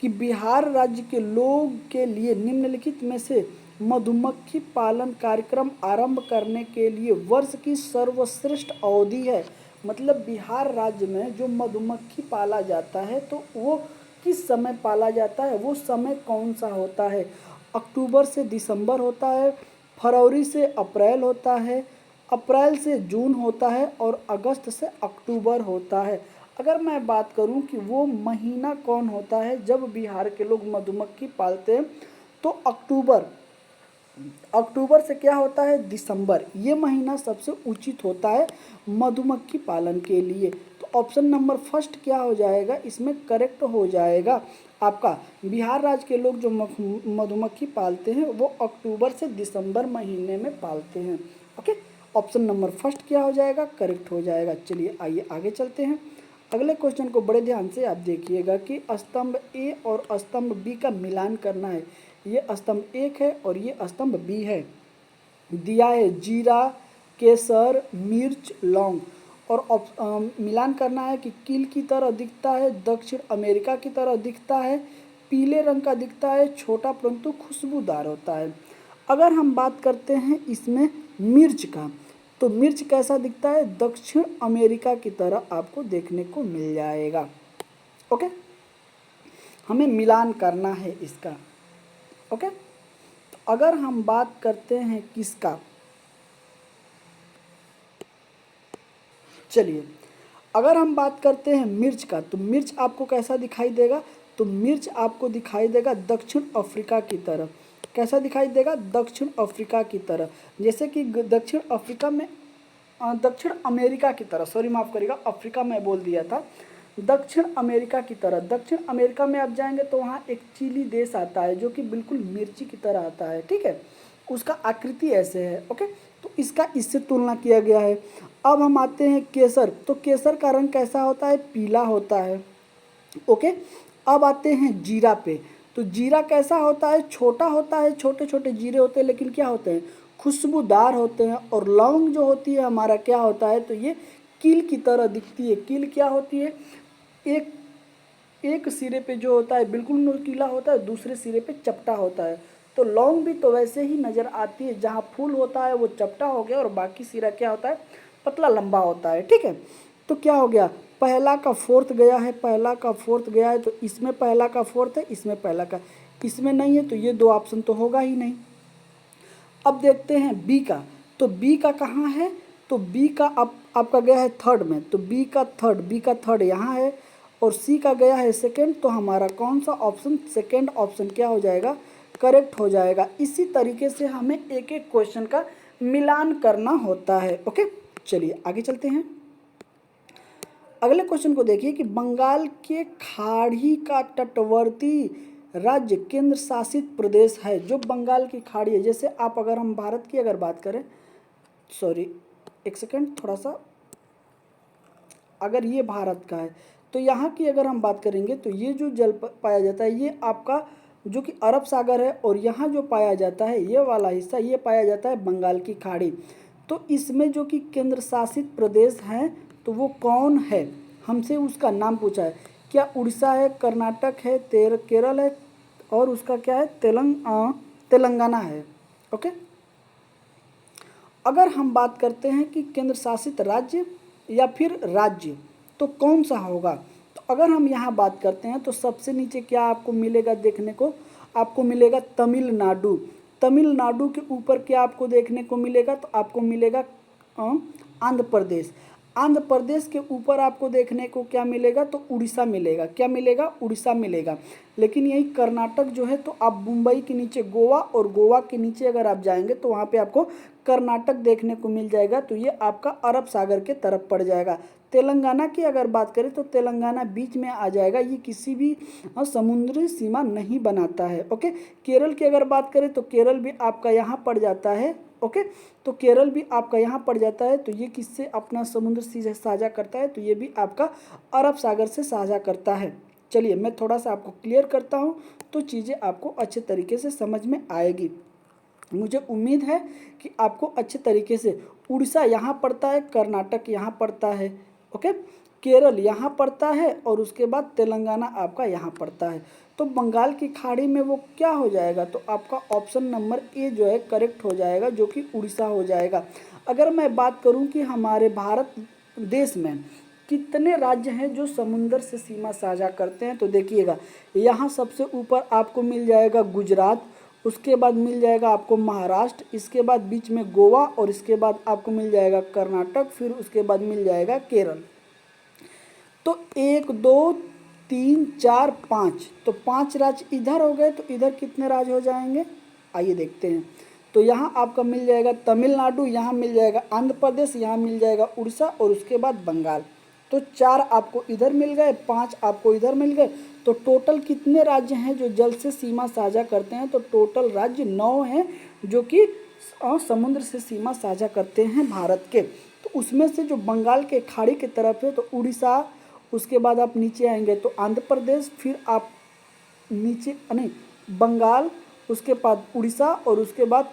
कि बिहार राज्य के लोग के लिए निम्नलिखित में से मधुमक्खी पालन कार्यक्रम आरंभ करने के लिए वर्ष की सर्वश्रेष्ठ अवधि है। मतलब बिहार राज्य में जो मधुमक्खी पाला जाता है तो वो किस समय पाला जाता है, वो समय कौन सा होता है? अक्टूबर से दिसंबर होता है, फरवरी से अप्रैल होता है, अप्रैल से जून होता है और अगस्त से अक्टूबर होता है। अगर मैं बात करूं कि वो महीना कौन होता है जब बिहार के लोग मधुमक्खी पालते हैं, तो अक्टूबर से क्या होता है, दिसंबर, ये महीना सबसे उचित होता है मधुमक्खी पालन के लिए। तो ऑप्शन नंबर फर्स्ट क्या हो जाएगा, इसमें करेक्ट हो जाएगा आपका बिहार राज्य के लोग जो मधुमक्खी पालते हैं वो अक्टूबर से दिसंबर महीने में पालते हैं। ओके, ऑप्शन नंबर फर्स्ट क्या हो जाएगा, करेक्ट हो जाएगा। चलिए आइए आगे चलते हैं। अगले क्वेश्चन को बड़े ध्यान से आप देखिएगा कि स्तंभ ए और स्तंभ बी का मिलान करना है। ये स्तंभ एक है और ये स्तंभ बी है। दिया है जीरा, केसर, मिर्च, लौंग और मिलान करना है कि कील की तरह दिखता है, दक्षिण अमेरिका की तरह दिखता है, पीले रंग का दिखता है, छोटा परंतु खुशबूदार होता है। अगर हम बात करते हैं इसमें मिर्च का, तो मिर्च कैसा दिखता है, दक्षिण अमेरिका की तरह आपको देखने को मिल जाएगा। ओके, हमें मिलान करना है इसका। ओके, तो अगर हम बात करते हैं किसका, चलिए अगर हम बात करते हैं मिर्च का, तो मिर्च आपको कैसा दिखाई देगा, तो मिर्च आपको दिखाई देगा दक्षिण अफ्रीका की तरह। कैसा दिखाई देगा, दक्षिण अफ्रीका की तरह। जैसे कि दक्षिण अफ्रीका में दक्षिण अमेरिका की तरह, सॉरी माफ़ करिएगा, अफ्रीका में बोल दिया था, दक्षिण अमेरिका की तरह। दक्षिण अमेरिका में आप जाएंगे तो वहाँ एक चिली देश आता है जो कि बिल्कुल मिर्ची की तरह आता है, ठीक है, उसका आकृति ऐसे है। ओके, तो इसका इससे तुलना किया गया है। अब हम आते हैं केसर, तो केसर का रंग कैसा होता है, पीला होता है। ओके, अब आते हैं जीरा पे, तो जीरा कैसा होता है, छोटा होता है, छोटे छोटे जीरे होते हैं, लेकिन क्या होते हैं, खुशबूदार होते हैं। और लौंग जो होती है हमारा क्या होता है, तो ये कील की तरह दिखती है। कील क्या होती है, एक एक सिरे पे जो होता है बिल्कुल नुकीला होता है, दूसरे सिरे पे चपटा होता है। तो लौंग भी तो वैसे ही नज़र आती है, जहाँ फूल होता है वो चपटा हो गया और बाकी सिरा क्या होता है, पतला लंबा होता है, ठीक है। तो क्या हो गया, पहला का फोर्थ गया है, पहला का फोर्थ गया है, तो इसमें पहला का फोर्थ है, इसमें पहला का, इसमें नहीं है, तो ये दो ऑप्शन तो होगा ही नहीं। अब देखते हैं बी का, तो बी का कहाँ है, तो बी का आपका गया है थर्ड में, तो बी का थर्ड यहाँ है और सी का गया है सेकंड। तो हमारा कौन सा ऑप्शन, सेकंड ऑप्शन क्या हो जाएगा, करेक्ट हो जाएगा। इसी तरीके से हमें एक एक क्वेश्चन का मिलान करना होता है। ओके, चलिए आगे चलते हैं। अगले क्वेश्चन को देखिए कि बंगाल के खाड़ी का तटवर्ती राज्य केंद्र शासित प्रदेश है। जो बंगाल की खाड़ी है, जैसे आप अगर हम भारत की अगर बात करें, सॉरी एक सेकेंड थोड़ा सा, अगर ये भारत का है तो यहाँ की अगर हम बात करेंगे तो ये जो जल पाया जाता है ये आपका जो कि अरब सागर है, और यहाँ जो पाया जाता है ये वाला हिस्सा ये पाया जाता है बंगाल की खाड़ी। तो इसमें जो कि केंद्र शासित प्रदेश हैं तो वो कौन है, हमसे उसका नाम पूछा है। क्या उड़ीसा है, कर्नाटक है, केरल है और उसका क्या है, तेलंगाना है। ओके, अगर हम बात करते हैं कि केंद्र शासित राज्य या फिर राज्य तो कौन सा होगा, तो अगर हम यहाँ बात करते हैं तो सबसे नीचे क्या आपको मिलेगा देखने को, आपको मिलेगा तमिलनाडु। तमिलनाडु के ऊपर क्या आपको देखने को मिलेगा, तो आपको मिलेगा आंध्र प्रदेश। आंध्र प्रदेश के ऊपर आपको देखने को क्या मिलेगा, तो उड़ीसा मिलेगा। क्या मिलेगा, उड़ीसा मिलेगा। लेकिन यही कर्नाटक जो है, तो आप मुंबई के नीचे गोवा और गोवा के नीचे अगर आप जाएंगे तो वहाँ पे आपको कर्नाटक देखने को मिल जाएगा, तो ये आपका अरब सागर के तरफ पड़ जाएगा। तेलंगाना की अगर बात करें तो तेलंगाना बीच में आ जाएगा, ये किसी भी समुद्री सीमा नहीं बनाता है। ओके, केरल की अगर बात करें तो केरल भी आपका यहाँ पड़ जाता है। ओके, तो केरल भी आपका यहाँ पड़ जाता है, तो ये किससे अपना समुद्र से साझा करता है, तो ये भी आपका अरब सागर से साझा करता है। चलिए मैं थोड़ा सा आपको क्लियर करता हूँ तो चीज़ें आपको अच्छे तरीके से समझ में आएगी। मुझे उम्मीद है कि आपको अच्छे तरीके से, उड़ीसा यहाँ पड़ता है, कर्नाटक यहाँ पड़ता है। ओके, केरल यहाँ पड़ता है और उसके बाद तेलंगाना आपका यहाँ पड़ता है। तो बंगाल की खाड़ी में वो क्या हो जाएगा, तो आपका ऑप्शन नंबर ए जो है करेक्ट हो जाएगा, जो कि उड़ीसा हो जाएगा। अगर मैं बात करूं कि हमारे भारत देश में कितने राज्य हैं जो समुंदर से सीमा साझा करते हैं, तो देखिएगा यहाँ सबसे ऊपर आपको मिल जाएगा गुजरात, उसके बाद मिल जाएगा आपको महाराष्ट्र, इसके बाद बीच में गोवा और इसके बाद आपको मिल जाएगा कर्नाटक, फिर उसके बाद मिल जाएगा केरल। तो 1 2 3 4 5, तो 5 राज्य इधर हो गए, तो इधर कितने राज्य हो जाएंगे, आइए देखते हैं। तो यहाँ आपका मिल जाएगा तमिलनाडु, यहाँ मिल जाएगा आंध्र प्रदेश, यहाँ मिल जाएगा उड़ीसा और उसके बाद बंगाल। तो 4 आपको इधर मिल गए, 5 आपको इधर मिल गए। तो टोटल कितने राज्य हैं जो जल से सीमा साझा करते हैं, तो टोटल राज्य 9 हैं जो कि समुद्र से सीमा साझा करते हैं भारत के। तो उसमें से जो बंगाल के खाड़ी की तरफ है तो उड़ीसा, उसके बाद आप नीचे आएंगे तो आंध्र प्रदेश, फिर आप नीचे नहीं बंगाल, उसके बाद उड़ीसा और उसके बाद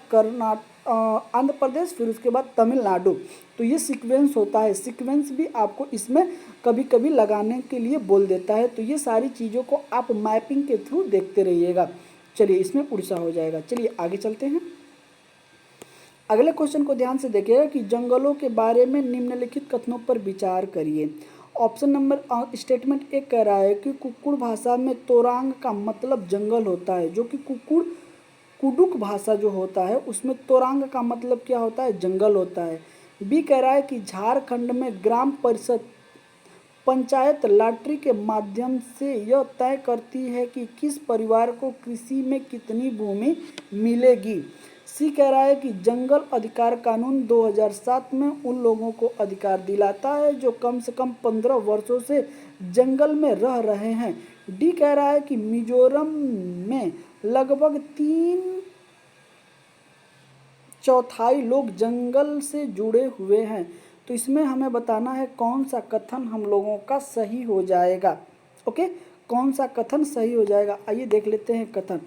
आंध्र प्रदेश, फिर उसके बाद तमिलनाडु। तो ये सीक्वेंस होता है, सीक्वेंस भी आपको इसमें कभी कभी लगाने के लिए बोल देता है। तो ये सारी चीज़ों को आप मैपिंग के थ्रू देखते रहिएगा। चलिए इसमें उड़ीसा हो जाएगा। चलिए आगे चलते हैं। अगले क्वेश्चन को ध्यान से देखिएगा कि जंगलों के बारे में निम्नलिखित कथनों पर विचार करिए। ऑप्शन नंबर स्टेटमेंट एक कह रहा है कि कुक्कुड़ भाषा में तोरांग का मतलब जंगल होता है, जो कि कुडुक भाषा जो होता है उसमें तोरांग का मतलब क्या होता है, जंगल होता है। बी कह रहा है कि झारखंड में ग्राम परिषद पंचायत लॉटरी के माध्यम से यह तय करती है कि किस परिवार को कृषि में कितनी भूमि मिलेगी। सी कह रहा है कि जंगल अधिकार कानून 2007 में उन लोगों को अधिकार दिलाता है जो कम से कम 15 वर्षों से जंगल में रह रहे हैं। डी कह रहा है कि मिजोरम में लगभग 3/4 लोग जंगल से जुड़े हुए हैं। तो इसमें हमें बताना है कौन सा कथन हम लोगों का सही हो जाएगा। ओके, कौन सा कथन सही हो जाएगा, आइए देख लेते हैं कथन।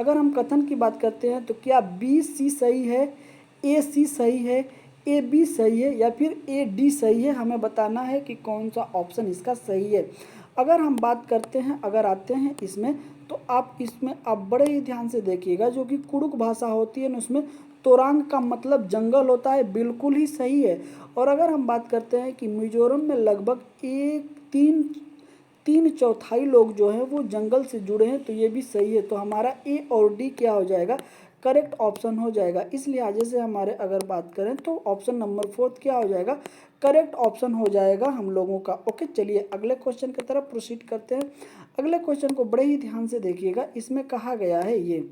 अगर हम कथन की बात करते हैं तो क्या बी सी सही है, ए सी सही है, ए बी सही है या फिर ए डी सही है, हमें बताना है कि कौन सा ऑप्शन इसका सही है। अगर हम बात करते हैं, अगर आते हैं इसमें, तो आप इसमें आप बड़े ही ध्यान से देखिएगा, जो कि कुडुक भाषा होती है ना उसमें तोरांग का मतलब जंगल होता है, बिल्कुल ही सही है। और अगर हम बात करते हैं कि मिजोरम में लगभग 3/4 लोग जो हैं वो जंगल से जुड़े हैं, तो ये भी सही है। तो हमारा ए और डी क्या हो जाएगा, करेक्ट ऑप्शन हो जाएगा। इस लिहाजे से हमारे अगर बात करें तो ऑप्शन नंबर 4 क्या हो जाएगा, करेक्ट ऑप्शन हो जाएगा हम लोगों का। ओके, चलिए अगले क्वेश्चन की तरफ प्रोसीड करते हैं। अगले क्वेश्चन को बड़े ही ध्यान से देखिएगा। इसमें कहा गया है ये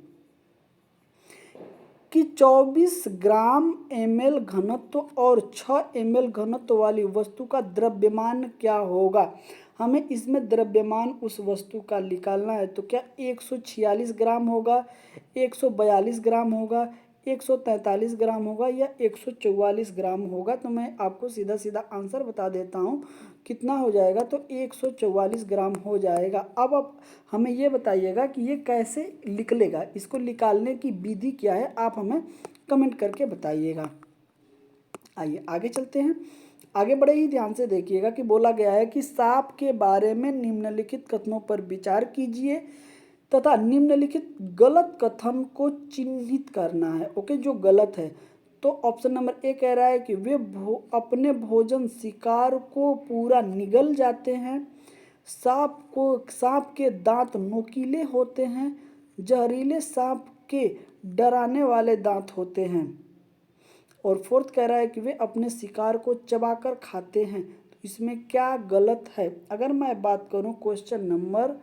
कि 24 ग्राम ml घनत्व और 6 ml घनत्व वाली वस्तु का द्रव्यमान क्या होगा। हमें इसमें द्रव्यमान उस वस्तु का निकालना है। तो क्या 146 ग्राम होगा, 142 ग्राम होगा, 143 ग्राम होगा या 144 ग्राम होगा। तो मैं आपको सीधा सीधा आंसर बता देता हूँ कितना हो जाएगा, तो 144 ग्राम हो जाएगा। अब हमें ये बताइएगा कि ये कैसे निकलेगा, इसको निकालने की विधि क्या है, आप हमें कमेंट करके बताइएगा। आइए आगे चलते हैं। आगे बड़े ही ध्यान से देखिएगा कि बोला गया है कि सांप के बारे में निम्नलिखित कथनों पर विचार कीजिए तथा निम्नलिखित गलत कथन को चिन्हित करना है। ओके, जो गलत है, तो ऑप्शन नंबर ए कह रहा है कि वे अपने भोजन शिकार को पूरा निगल जाते हैं, सांप के दांत नोकीले होते हैं, जहरीले सांप के डराने वाले दांत होते हैं, और फोर्थ कह रहा है कि वे अपने शिकार को चबाकर खाते हैं। तो इसमें क्या गलत है। अगर मैं बात करूं क्वेश्चन नंबर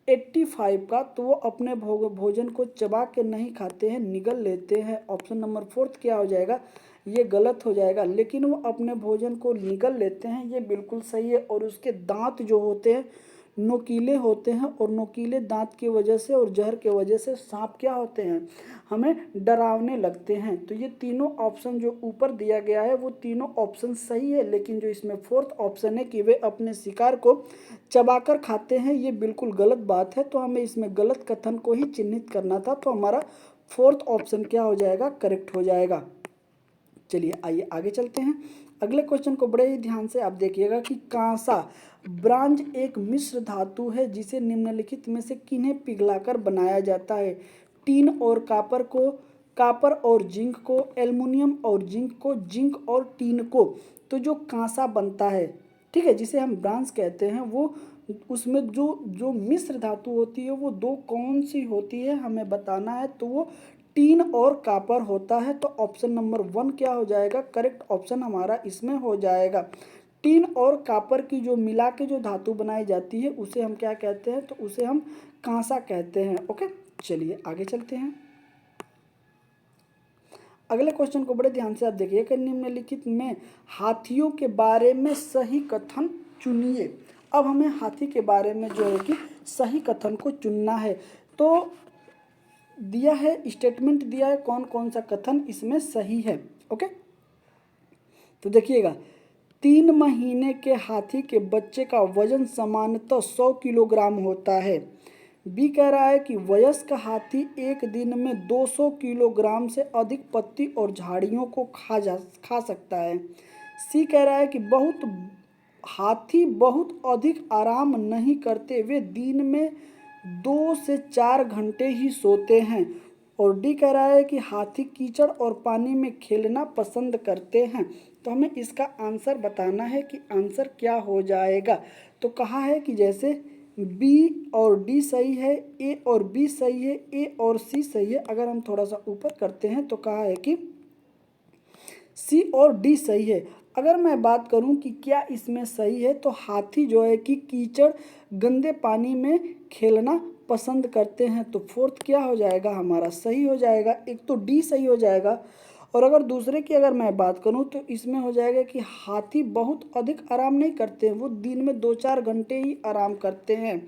85 का, तो वो अपने भोजन को चबा के नहीं खाते हैं, निगल लेते हैं। ऑप्शन नंबर 4 क्या हो जाएगा, ये गलत हो जाएगा। लेकिन वो अपने भोजन को निगल लेते हैं, ये बिल्कुल सही है। और उसके दांत जो होते हैं नोकीले होते हैं, और नोकीले दांत की वजह से और जहर की वजह से सांप क्या होते हैं, हमें डरावने लगते हैं। तो ये तीनों ऑप्शन जो ऊपर दिया गया है वो तीनों ऑप्शन सही है। लेकिन जो इसमें फोर्थ ऑप्शन है कि वे अपने शिकार को चबाकर खाते हैं, ये बिल्कुल गलत बात है। तो हमें इसमें गलत कथन को ही चिन्हित करना था। तो हमारा फोर्थ ऑप्शन क्या हो जाएगा, करेक्ट हो जाएगा। चलिए आइए आगे चलते हैं। अगले क्वेश्चन को बड़े ही ध्यान से आप देखिएगा कि कांसा ब्रांज एक मिश्र धातु है जिसे निम्नलिखित में से किन्हें पिघलाकर बनाया जाता है? टीन और कापर को, कापर और जिंक को, एल्युमिनियम और जिंक को, जिंक और टीन को। तो जो कांसा बनता है, ठीक है, जिसे हम ब्रांज कहते हैं, वो उसमें जो जो मिश्र धातु होती है वो दो कौन सी होती है हमें बताना है। तो वो टीन और कापर होता है। तो ऑप्शन नंबर 1 क्या हो जाएगा? करेक्ट ऑप्शन हमारा इसमें हो जाएगा। टीन और कापर की जो मिला के जो धातु बनाई जाती है उसे हम क्या कहते हैं? तो उसे हम कांसा कहते हैं। ओके, चलिए आगे चलते हैं। अगले क्वेश्चन को बड़े ध्यान से आप देखिए कि निम्नलिखित में हाथियों के बारे में सही कथन चुनिए। अब हमें हाथी के बारे में जो है कि सही कथन को चुनना है। तो दिया है, स्टेटमेंट दिया है, कौन कौन सा कथन इसमें सही है। ओके, तो देखिएगा, 3 महीने के हाथी के बच्चे का वजन सामान्यतः 100 किलोग्राम होता है। बी कह रहा है कि वयस्क हाथी एक दिन में 200 किलोग्राम से अधिक पत्ती और झाड़ियों को खा सकता है। सी कह रहा है कि हाथी बहुत अधिक आराम नहीं करते, वे दिन में 2 से 4 घंटे ही सोते हैं। और डी कह रहा है कि हाथी कीचड़ और पानी में खेलना पसंद करते हैं। तो हमें इसका आंसर बताना है कि आंसर क्या हो जाएगा। तो कहा है कि जैसे बी और डी सही है, ए और बी सही है, ए और सी सही है। अगर हम थोड़ा सा ऊपर करते हैं तो कहा है कि सी और डी सही है। अगर मैं बात करूं कि क्या इसमें सही है, तो हाथी जो है कि कीचड़ गंदे पानी में खेलना पसंद करते हैं। तो फोर्थ क्या हो जाएगा? हमारा सही हो जाएगा। एक तो डी सही हो जाएगा। और अगर दूसरे की अगर मैं बात करूं तो इसमें हो जाएगा कि हाथी बहुत अधिक आराम नहीं करते हैं, वो दिन में 2-4 घंटे ही आराम करते हैं।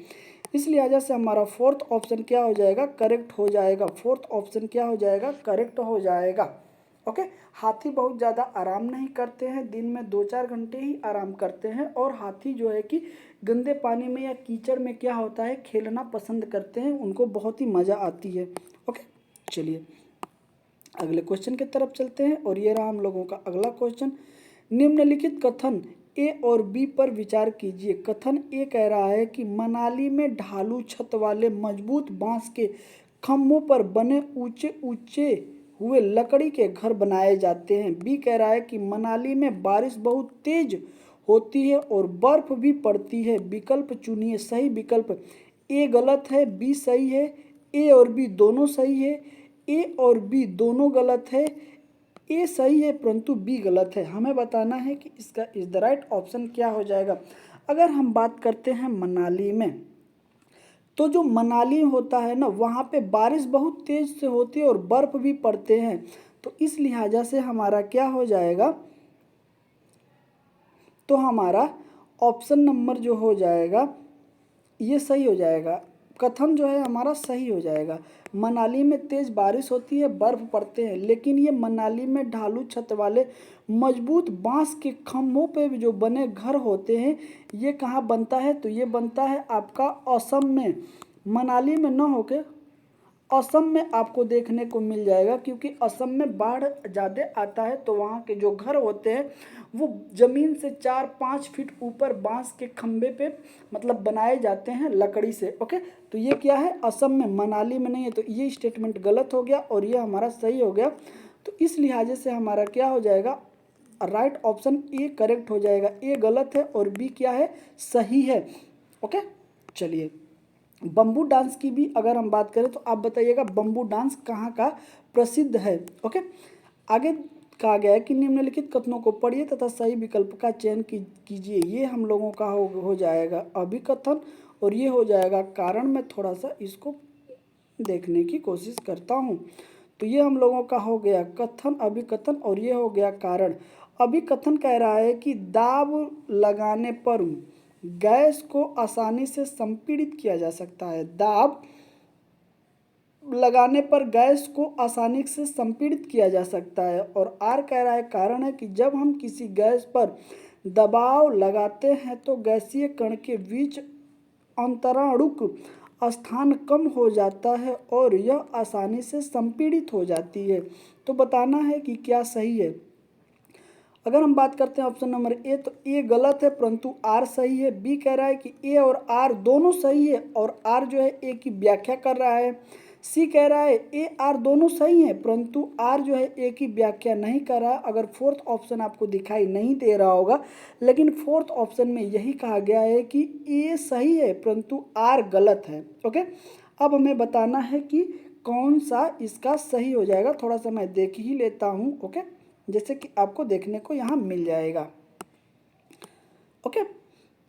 इस लिहाजा से हमारा फोर्थ ऑप्शन क्या हो जाएगा? करेक्ट हो जाएगा। फोर्थ ऑप्शन क्या हो जाएगा? करेक्ट हो जाएगा। ओके, हाथी बहुत ज़्यादा आराम नहीं करते हैं, दिन में 2-4 घंटे ही आराम करते हैं। और हाथी जो है कि गंदे पानी में या कीचड़ में क्या होता है? खेलना पसंद करते हैं, उनको बहुत ही मज़ा आती है। ओके, चलिए अगले क्वेश्चन की तरफ चलते हैं। और ये रहा हम लोगों का अगला क्वेश्चन। निम्नलिखित कथन ए और बी पर विचार कीजिए। कथन ए कह रहा है कि मनाली में ढालू छत वाले मजबूत बांस के खंभों पर बने ऊंचे ऊंचे हुए लकड़ी के घर बनाए जाते हैं। बी कह रहा है कि मनाली में बारिश बहुत तेज होती है और बर्फ भी पड़ती है। विकल्प चुनिए। सही विकल्प ए गलत है, बी सही है, ए और बी दोनों सही है, ए और बी दोनों गलत है, ए सही है परंतु बी गलत है। हमें बताना है कि इसका इज द राइट ऑप्शन क्या हो जाएगा। अगर हम बात करते हैं मनाली में, तो जो मनाली होता है ना, वहाँ पे बारिश बहुत तेज से होती है और बर्फ़ भी पड़ते हैं। तो इस लिहाजा से हमारा क्या हो जाएगा? तो हमारा ऑप्शन नंबर जो हो जाएगा ये सही हो जाएगा। कथन जो है हमारा सही हो जाएगा। मनाली में तेज़ बारिश होती है, बर्फ़ पड़ते हैं, लेकिन ये मनाली में ढालू छत वाले मजबूत बांस के खंभों पे जो बने घर होते हैं, ये कहाँ बनता है? तो ये बनता है आपका असम में। मनाली में न होके असम में आपको देखने को मिल जाएगा, क्योंकि असम में बाढ़ ज़्यादा आता है। तो वहाँ के जो घर होते हैं वो ज़मीन से 4-5 फीट ऊपर बांस के खंभे पे मतलब बनाए जाते हैं लकड़ी से। ओके, तो ये क्या है? असम में, मनाली में नहीं है। तो ये स्टेटमेंट गलत हो गया और ये हमारा सही हो गया। तो इस लिहाजे से हमारा क्या हो जाएगा? राइट ऑप्शन ए करेक्ट हो जाएगा। ए गलत है और बी क्या है? सही है। ओके, चलिए बम्बू डांस की भी अगर हम बात करें तो आप बताइएगा बम्बू डांस कहाँ का प्रसिद्ध है। ओके, आगे कहा गया है कि निम्नलिखित कथनों को पढ़िए तथा सही विकल्प का चयन कीजिए। ये हम लोगों का हो जाएगा अभिकथन और ये हो जाएगा कारण। मैं थोड़ा सा इसको देखने की कोशिश करता हूँ। तो ये हम लोगों का हो गया कथन, अभिकथन, और ये हो गया कारण। अभिकथन कह रहा है कि दाब लगाने पर गैस को आसानी से संपीड़ित किया जा सकता है। दाब लगाने पर गैस को आसानी से संपीड़ित किया जा सकता है। और आर कह रहा है कारण है कि जब हम किसी गैस पर दबाव लगाते हैं तो गैसीय कण के बीच अंतराणुक स्थान कम हो जाता है और यह आसानी से संपीड़ित हो जाती है। तो बताना है कि क्या सही है। अगर हम बात करते हैं ऑप्शन नंबर ए, तो ए गलत है परंतु आर सही है। बी कह रहा है कि ए और आर दोनों सही है और आर जो है ए की व्याख्या कर रहा है। सी कह रहा है ए आर दोनों सही है परंतु आर जो है ए की व्याख्या नहीं कर रहा। अगर फोर्थ ऑप्शन आपको दिखाई नहीं दे रहा होगा, लेकिन फोर्थ ऑप्शन में यही कहा गया है कि ए सही है परंतु आर गलत है। ओके, अब हमें बताना है कि कौन सा इसका सही हो जाएगा। थोड़ा सा मैं देख ही लेता हूँ। ओके, जैसे कि आपको देखने को यहाँ मिल जाएगा। ओके,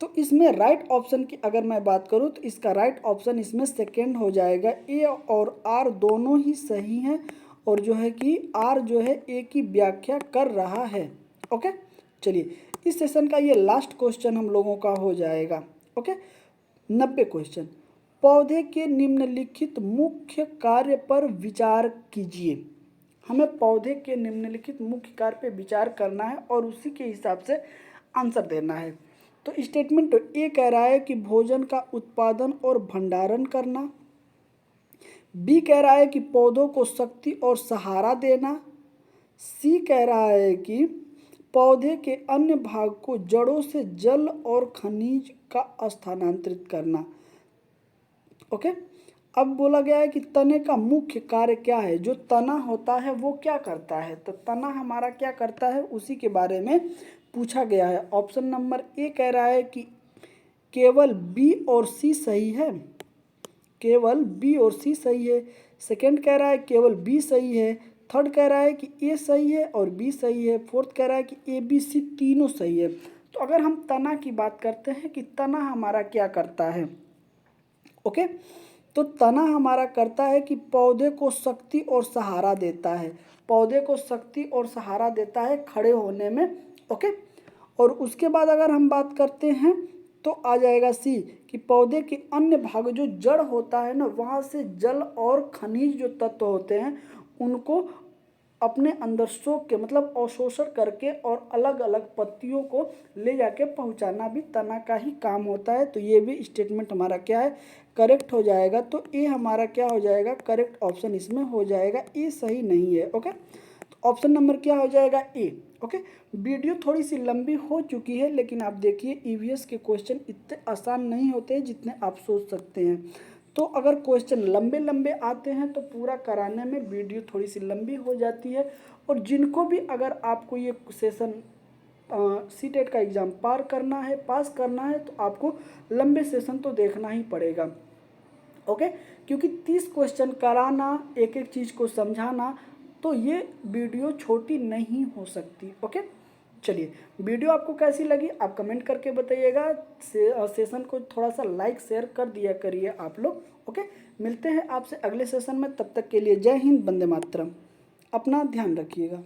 तो इसमें राइट ऑप्शन की अगर मैं बात करूँ तो इसका राइट ऑप्शन इसमें सेकेंड हो जाएगा। ए और आर दोनों ही सही हैं और जो है कि आर जो है ए की व्याख्या कर रहा है। ओके, चलिए इस सेशन का ये लास्ट क्वेश्चन हम लोगों का हो जाएगा। Okay, 90 question. पौधे के निम्नलिखित मुख्य कार्य पर विचार कीजिए। हमें पौधे के निम्नलिखित मुख्य कार्य पर विचार करना है और उसी के हिसाब से आंसर देना है। तो स्टेटमेंट ए कह रहा है कि भोजन का उत्पादन और भंडारण करना। बी कह रहा है कि पौधों को शक्ति और सहारा देना। सी कह रहा है कि पौधे के अन्य भाग को जड़ों से जल और खनिज का स्थानांतरित करना। ओके, अब बोला गया है कि तने का मुख्य कार्य क्या है। जो तना होता है वो क्या करता है, तो तना हमारा क्या करता है उसी के बारे में पूछा गया है। ऑप्शन नंबर ए कह रहा है कि केवल बी और सी सही है, केवल बी और सी सही है। सेकंड कह रहा है केवल बी सही है। थर्ड कह रहा है कि ए सही है और बी सही है। फोर्थ कह रहा है कि ए बी सी तीनों सही है। तो अगर हम तना की बात करते हैं कि तना हमारा क्या करता है, ओके, तो तना हमारा करता है कि पौधे को शक्ति और सहारा देता है, पौधे को शक्ति और सहारा देता है खड़े होने में। ओके, और उसके बाद अगर हम बात करते हैं तो आ जाएगा सी कि पौधे के अन्य भाग जो जड़ होता है ना, वहाँ से जल और खनिज जो तत्व होते हैं उनको अपने अंदर सोख के मतलब अवशोषण करके और अलग अलग पत्तियों को ले जाके पहुंचाना भी तना का ही काम होता है। तो ये भी स्टेटमेंट हमारा क्या है, करेक्ट हो जाएगा। तो ए हमारा क्या हो जाएगा, करेक्ट ऑप्शन इसमें हो जाएगा। ए सही नहीं है। ओके, तो ऑप्शन नंबर क्या हो जाएगा, ए। ओके, वीडियो थोड़ी सी लंबी हो चुकी है, लेकिन आप देखिए ईवीएस के क्वेश्चन इतने आसान नहीं होते हैं जितने आप सोच सकते हैं। तो अगर क्वेश्चन लंबे लंबे आते हैं तो पूरा कराने में वीडियो थोड़ी सी लंबी हो जाती है। और जिनको भी अगर आपको ये सेशन सीटेट का एग्ज़ाम पास करना है तो आपको लंबे सेशन तो देखना ही पड़ेगा। ओके, क्योंकि 30 क्वेश्चन कराना, एक एक चीज़ को समझाना, तो ये वीडियो छोटी नहीं हो सकती। ओके, चलिए वीडियो आपको कैसी लगी आप कमेंट करके बताइएगा। सेशन को थोड़ा सा लाइक शेयर कर दिया करिए आप लोग। ओके, मिलते हैं आपसे अगले सेशन में, तब तक के लिए जय हिंद, वंदे मातरम। अपना ध्यान रखिएगा।